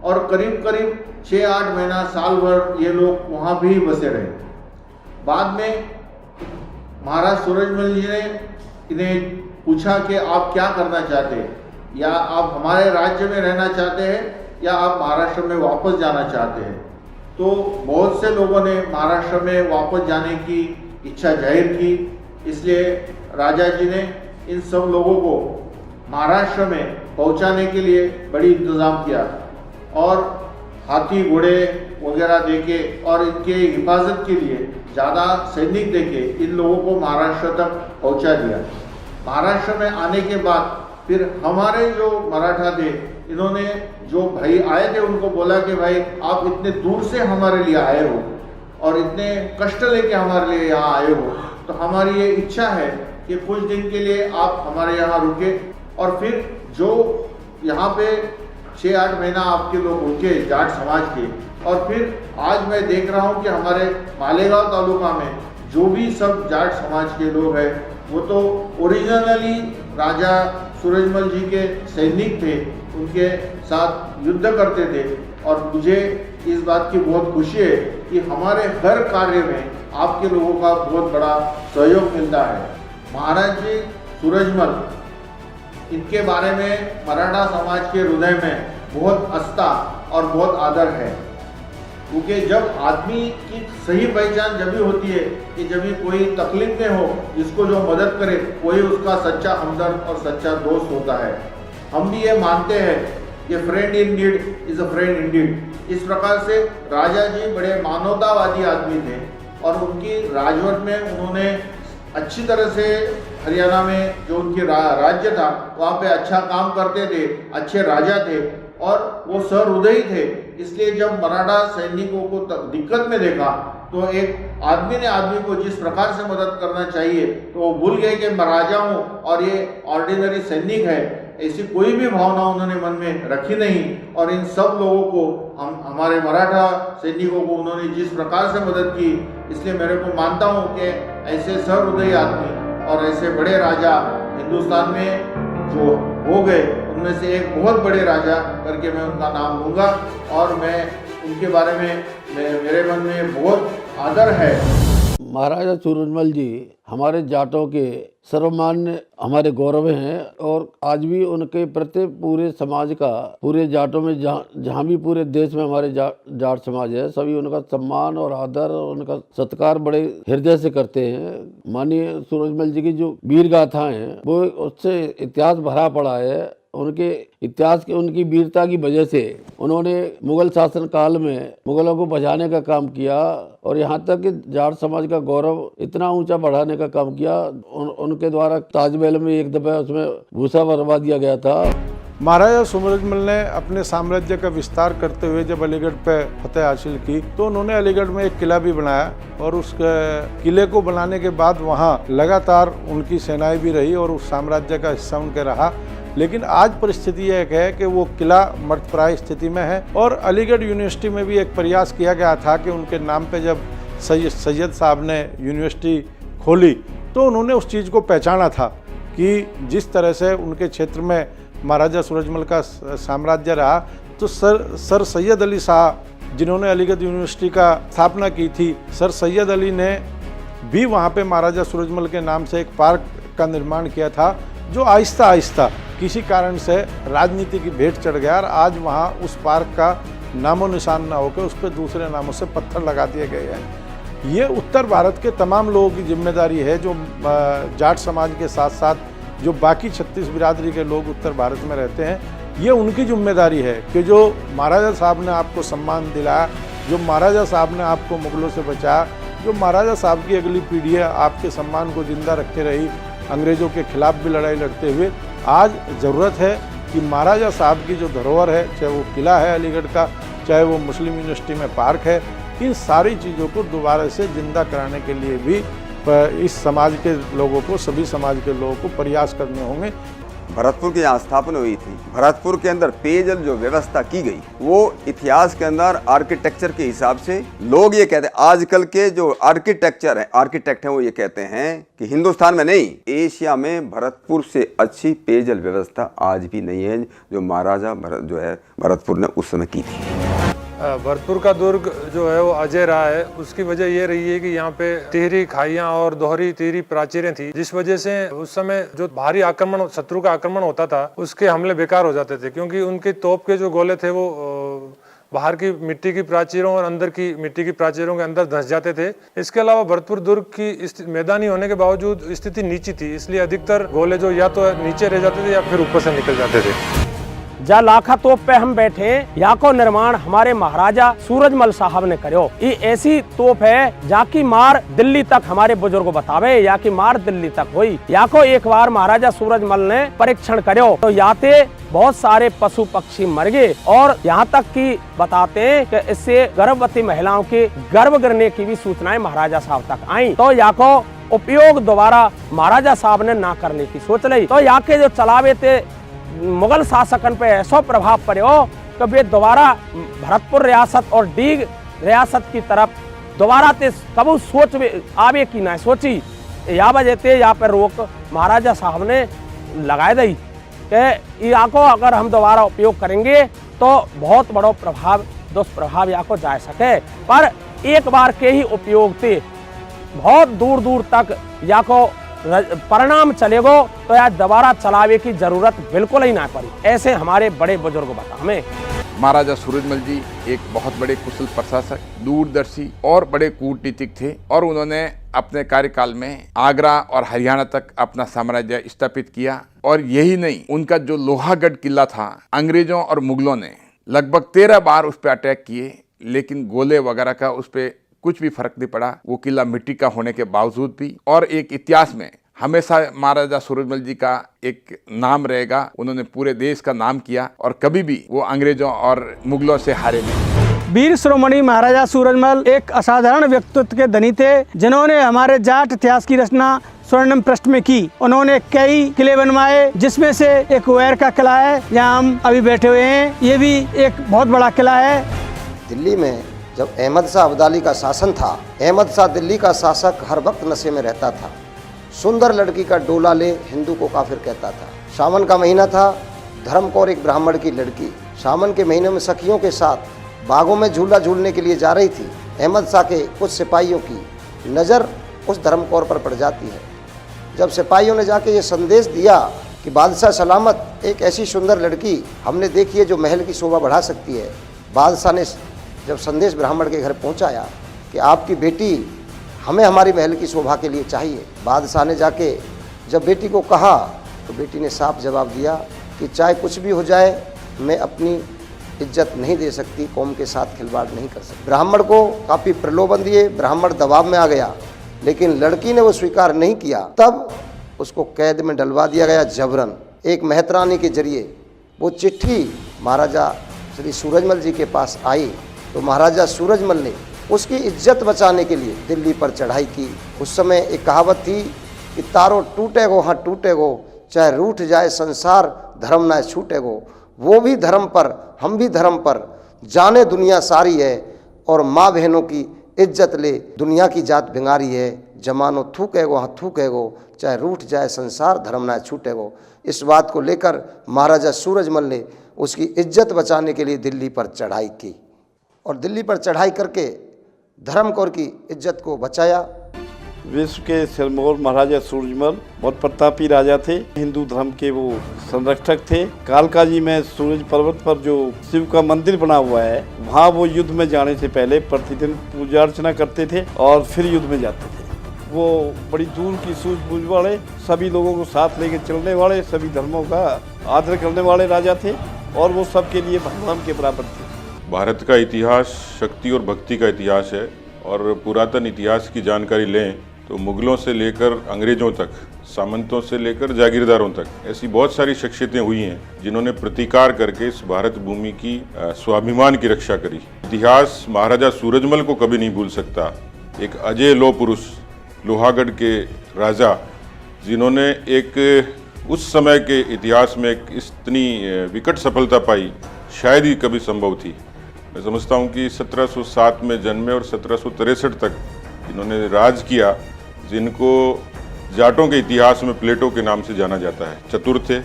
और करीब करीब 6-8 महीना साल भर ये लोग वहाँ भी बसे रहे। बाद में महाराज सूरजमल जी ने इन्हें पूछा कि आप क्या करना चाहते हैं, या आप हमारे राज्य में रहना चाहते हैं या आप महाराष्ट्र में वापस जाना चाहते हैं। तो बहुत से लोगों ने महाराष्ट्र में वापस जाने की इच्छा जाहिर की, इसलिए राजा जी ने इन सब लोगों को महाराष्ट्र में पहुंचाने के लिए बड़ी इंतज़ाम किया और हाथी घोड़े वगैरह देके और इनके हिफाजत के लिए ज़्यादा सैनिक देके इन लोगों को महाराष्ट्र तक पहुंचा दिया। महाराष्ट्र में आने के बाद फिर हमारे जो मराठा थे, इन्होंने जो भाई आए थे उनको बोला कि भाई आप इतने दूर से हमारे लिए आए हो और इतने कष्ट लेके हमारे लिए यहाँ आए हो, तो हमारी ये इच्छा है कि कुछ दिन के लिए आप हमारे यहाँ रुके। और फिर जो यहाँ पे 6-8 महीना आपके लोग रुके जाट समाज के, और फिर आज मैं देख रहा हूँ कि हमारे मालेगांव तालुका में जो भी सब जाट समाज के लोग हैं वो तो ओरिजिनली राजा सूरजमल जी के सैनिक थे, उनके साथ युद्ध करते थे। और मुझे इस बात की बहुत खुशी है कि हमारे हर कार्य में आपके लोगों का बहुत बड़ा सहयोग मिलता है। महाराज जी सूरजमल, इनके बारे में मराठा समाज के हृदय में बहुत आस्था और बहुत आदर है, क्योंकि जब आदमी की सही पहचान जब भी होती है कि जब भी कोई तकलीफ में हो, जिसको जो मदद करे वही उसका सच्चा हमदर्द और सच्चा दोस्त होता है। हम भी ये मानते हैं कि friend in need is a friend Indeed. इस प्रकार से राजा जी बड़े मानवतावादी आदमी थे और उनकी राजवट में उन्होंने अच्छी तरह से हरियाणा में जो उनकी राज्य था वहाँ पे अच्छा काम करते थे, अच्छे राजा थे और वो सहृदयी थे। इसलिए जब मराठा सैनिकों को दिक्कत में देखा तो एक आदमी ने आदमी को जिस प्रकार से मदद करना चाहिए तो वो भूल गए कि मैं राजा हूँ और ये ऑर्डिनरी सैनिक है, ऐसी कोई भी भावना उन्होंने मन में रखी नहीं। और इन सब लोगों को हमारे मराठा सैनिकों को उन्होंने जिस प्रकार से मदद की, इसलिए मेरे को मानता हूँ कि ऐसे सहृदयी आदमी और ऐसे बड़े राजा हिंदुस्तान में जो हो गए, उनमें से एक बहुत बड़े राजा करके मैं उनका नाम लूँगा और मैं उनके बारे में मेरे मन में बहुत आदर है। महाराजा सूरजमल जी हमारे जाटों के सर्वमान्य हमारे गौरव हैं और आज भी उनके प्रति पूरे समाज का, पूरे जाटों में जहाँ भी पूरे देश में हमारे जाट समाज है, सभी उनका सम्मान और आदर और उनका सत्कार बड़े हृदय से करते हैं। माननीय सूरजमल जी की जो वीर गाथाएं हैं वो उससे इतिहास भरा पड़ा है। उनके इतिहास की, उनकी वीरता की वजह से उन्होंने मुगल शासन काल में मुगलों को बचाने का काम किया और यहाँ तक कि जाट समाज का गौरव इतना ऊंचा बढ़ाने का काम किया। उनके द्वारा ताजमहल में एक दफा उसमें भूसा भरवा दिया गया था। महाराजा सूरजमल ने अपने साम्राज्य का विस्तार करते हुए जब अलीगढ़ पे फतेह हासिल की तो उन्होंने अलीगढ़ में एक किला भी बनाया और उस किले को बनाने के बाद वहाँ लगातार उनकी सेनाएं भी रही और उस साम्राज्य का हिस्सा उनके रहा। लेकिन आज परिस्थिति एक है कि वो किला मृतप्राय स्थिति में है और अलीगढ़ यूनिवर्सिटी में भी एक प्रयास किया गया था कि उनके नाम पे जब सैयद साहब ने यूनिवर्सिटी खोली तो उन्होंने उस चीज़ को पहचाना था कि जिस तरह से उनके क्षेत्र में महाराजा सूरजमल का साम्राज्य रहा, तो सर सैयद अली शाह जिन्होंने अलीगढ़ यूनिवर्सिटी का स्थापना की थी, सर सैयद अली ने भी वहाँ पे महाराजा सूरजमल के नाम से एक पार्क का निर्माण किया था, जो आहिस्ता आहिस्ता किसी कारण से राजनीति की भेंट चढ़ गया और आज वहाँ उस पार्क का नामो निशान ना होकर उस पर दूसरे नामों से पत्थर लगा दिए गए हैं। ये उत्तर भारत के तमाम लोगों की जिम्मेदारी है, जो जाट समाज के साथ साथ जो बाकी 36 बिरादरी के लोग उत्तर भारत में रहते हैं, ये उनकी जिम्मेदारी है कि जो महाराजा साहब ने आपको सम्मान दिलाया, जो महाराजा साहब ने आपको मुगलों से बचाया, जो महाराजा साहब की अगली पीढ़ी है आपके सम्मान को जिंदा रखते रही, अंग्रेज़ों के खिलाफ भी लड़ाई लड़ते हुए। आज ज़रूरत है कि महाराजा साहब की जो धरोहर है, चाहे वो किला है अलीगढ़ का, चाहे वो मुस्लिम यूनिवर्सिटी में पार्क है, इन सारी चीज़ों को दोबारा से जिंदा कराने के लिए भी इस समाज के लोगों को, सभी समाज के लोगों को प्रयास करने होंगे। भरतपुर की यहाँ स्थापना हुई थी, भरतपुर के अंदर पेयजल जो व्यवस्था की गई वो इतिहास के अंदर आर्किटेक्चर के हिसाब से लोग ये कहते हैं, आजकल के जो आर्किटेक्ट हैं वो ये कहते हैं कि हिंदुस्तान में नहीं, एशिया में भरतपुर से अच्छी पेयजल व्यवस्था आज भी नहीं है जो महाराजा भरतपुर ने उस समय की थी। भरतपुर का दुर्ग जो है वो अजय रहा है। उसकी वजह ये रही है कि यहाँ पे तिहरी खाइयाँ और दोहरी तिहरी प्राचीरें थी, जिस वजह से उस समय जो भारी आक्रमण, शत्रु का आक्रमण होता था, उसके हमले बेकार हो जाते थे, क्योंकि उनके तोप के जो गोले थे वो बाहर की मिट्टी की प्राचीरों और अंदर की मिट्टी की प्राचीरों के अंदर धंस जाते थे। इसके अलावा भरतपुर दुर्ग की मैदानी होने के बावजूद स्थिति नीची थी, इसलिए अधिकतर गोले जो या तो नीचे रह जाते थे या फिर ऊपर से निकल जाते थे। जा लाखा तोप पे हम बैठे, याको निर्माण हमारे महाराजा सूरजमल साहब ने करो। ये ऐसी तोप है जाकी मार दिल्ली तक हमारे बुजुर्ग बतावे, या की मार दिल्ली तक हुई। याको एक बार महाराजा सूरजमल ने परीक्षण करो तो याते बहुत सारे पशु पक्षी मर गए, और यहाँ तक कि बताते हैं कि इससे गर्भवती महिलाओं के गर्भ गिरने की भी सूचनाएं महाराजा साहब तक आई। तो याको उपयोग दोबारा महाराजा साहब ने ना करने की सोच ली। तो यहाँ के जो चलावे थे मुगल शासकन पे ऐसा प्रभाव पड़े हो कि वे दोबारा भरतपुर रियासत और डीग रियासत की तरफ दोबारा ते कबू सोच आवे की ना सोची। या वजह से यहाँ पर रोक महाराजा साहब ने लगाए दी कि यहाँ को अगर हम दोबारा उपयोग करेंगे तो बहुत बड़ा प्रभाव, दुष्प्रभाव यहाँ को जा सके। पर एक बार के ही उपयोग से बहुत दूर दूर तक यहाँ को परिणाम चलेगो, तो यार दोबारा चलावे की जरूरत बिल्कुल ही ना पड़ी। ऐसे हमारे बड़े बुजुर्ग बता हमें। महाराजा सूरजमल जी एक बहुत बड़े कुशल प्रशासक, दूरदर्शी और बड़े कूटनीतिक थे, और उन्होंने अपने कार्यकाल में आगरा और हरियाणा तक अपना साम्राज्य स्थापित किया। और यही नहीं, उनका जो लोहागढ़ किला था, अंग्रेजों और मुगलों ने लगभग 13 बार उस पर अटैक किए, लेकिन गोले वगैरह का उस पर कुछ भी फर्क नहीं पड़ा। वो किला मिट्टी का होने के बावजूद भी, और एक इतिहास में हमेशा महाराजा सूरजमल जी का एक नाम रहेगा। उन्होंने पूरे देश का नाम किया और कभी भी वो अंग्रेजों और मुगलों से हारे नहीं। वीर शिरोमणि महाराजा सूरजमल एक असाधारण व्यक्तित्व के धनी थे, जिन्होंने हमारे जाट इतिहास की रचना स्वर्णिम पृष्ठ में की। उन्होंने कई किले बनवाए, जिसमें से एक वैर का किला है, जहाँ हम अभी बैठे हुए हैं। ये भी एक बहुत बड़ा किला है। दिल्ली में जब अहमद शाह अब्दाली का शासन था, अहमद शाह दिल्ली का शासक हर वक्त नशे में रहता था। सुंदर लड़की का डोला ले हिंदू को काफिर कहता था। सावन का महीना था, धर्मकौर एक ब्राह्मण की लड़की सावन के महीने में सखियों के साथ बागों में झूला झूलने के लिए जा रही थी। अहमद शाह के कुछ सिपाहियों की नज़र उस धर्मकौर पर पड़ जाती है। जब सिपाहियों ने जाके ये संदेश दिया कि बादशाह सलामत, एक ऐसी सुंदर लड़की हमने देखी है जो महल की शोभा बढ़ा सकती है। बादशाह ने जब संदेश ब्राह्मण के घर पहुंचाया कि आपकी बेटी हमें हमारी महल की शोभा के लिए चाहिए, बादशाह ने जाके जब बेटी को कहा तो बेटी ने साफ जवाब दिया कि चाहे कुछ भी हो जाए, मैं अपनी इज्जत नहीं दे सकती, कौम के साथ खिलवाड़ नहीं कर सकती। ब्राह्मण को काफ़ी प्रलोभन दिए, ब्राह्मण दबाव में आ गया, लेकिन लड़की ने वो स्वीकार नहीं किया। तब उसको कैद में डलवा दिया गया जबरन। एक मेहतरानी के जरिए वो चिट्ठी महाराजा श्री सूरजमल जी के पास आई, तो महाराजा सूरजमल ने उसकी इज्जत बचाने के लिए दिल्ली पर चढ़ाई की। उस समय एक कहावत थी कि तारो टूटेगो हाँ टूटेगो, चाहे रूठ जाए संसार धर्म ना छूटेगो। वो भी धर्म पर, हम भी धर्म पर, जाने दुनिया सारी है, और माँ बहनों की इज्जत ले, दुनिया की जात भिंगारी है। जमानो थूकेगो हाँ थूकेगो, चाहे रूठ जाए संसार धर्म ना छूटेगो। इस बात को लेकर महाराजा सूरजमल ने उसकी इज्जत बचाने के लिए दिल्ली पर चढ़ाई की, और दिल्ली पर चढ़ाई करके धर्मकौर की इज्जत को बचाया। विश्व के सिरमौर महाराजा सूरजमल बहुत प्रतापी राजा थे, हिंदू धर्म के वो संरक्षक थे। कालकाजी में सूरज पर्वत पर जो शिव का मंदिर बना हुआ है, वहाँ वो युद्ध में जाने से पहले प्रतिदिन पूजा अर्चना करते थे और फिर युद्ध में जाते थे। वो बड़ी दूर की सूझबूझ वाले, सभी लोगों को साथ लेके चलने वाले, सभी धर्मों का आदर करने वाले राजा थे, और वो सबके लिए भगवान के बराबर थे। भारत का इतिहास शक्ति और भक्ति का इतिहास है, और पुरातन इतिहास की जानकारी लें तो मुगलों से लेकर अंग्रेजों तक, सामंतों से लेकर जागीरदारों तक ऐसी बहुत सारी शख्सियतें हुई हैं जिन्होंने प्रतिकार करके इस भारत भूमि की स्वाभिमान की रक्षा करी। इतिहास महाराजा सूरजमल को कभी नहीं भूल सकता। एक अजय लोह पुरुष, लोहागढ़ के राजा, जिन्होंने एक उस समय के इतिहास में इतनी विकट सफलता पाई शायद ही कभी संभव थी। मैं समझता हूँ कि 1707 में जन्मे और 1763 तक इन्होंने राज किया, जिनको जाटों के इतिहास में प्लेटो के नाम से जाना जाता है। चतुर थे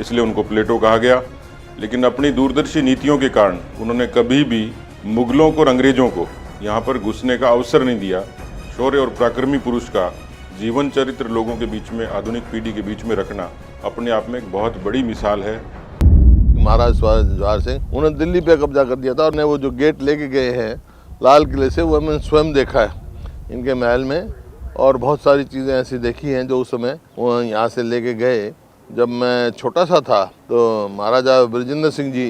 इसलिए उनको प्लेटो कहा गया, लेकिन अपनी दूरदर्शी नीतियों के कारण उन्होंने कभी भी मुगलों को और अंग्रेजों को यहाँ पर घुसने का अवसर नहीं दिया। शौर्य और पराक्रमी पुरुष का जीवन चरित्र लोगों के बीच में, आधुनिक पीढ़ी के बीच में रखना अपने आप में एक बहुत बड़ी मिसाल है। महाराज जवाहर सिंह उन्होंने दिल्ली पे कब्जा कर दिया था और वो जो गेट लेके गए हैं लाल किले से, वो मैंने स्वयं देखा है इनके महल में, और बहुत सारी चीज़ें ऐसी देखी हैं जो उस समय वो यहाँ से लेके गए। जब मैं छोटा सा था तो महाराजा बृजेंद्र सिंह जी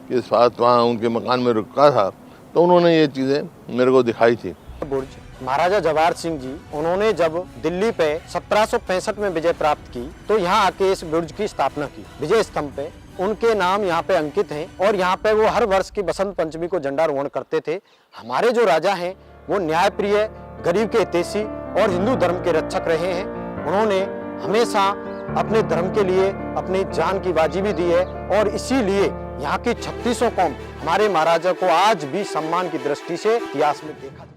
के साथ वहाँ उनके मकान में रुका था, तो उन्होंने ये चीज़ें मेरे को दिखाई थी। बुर्ज महाराजा जवाहर सिंह जी, उन्होंने जब दिल्ली पे 1765 में विजय प्राप्त की तो यहाँ आके इस बुर्ज की स्थापना की। विजय स्तंभ पे उनके नाम यहाँ पे अंकित हैं और यहाँ पे वो हर वर्ष की बसंत पंचमी को झंडारोहण करते थे। हमारे जो राजा हैं वो न्यायप्रिय, गरीब के हितैषी और हिंदू धर्म के रक्षक रहे हैं। उन्होंने हमेशा अपने धर्म के लिए अपनी जान की बाजी भी दी है और इसीलिए यहाँ की 3600 कौम हमारे महाराजा को आज भी सम्मान की दृष्टि से इतिहास में देखा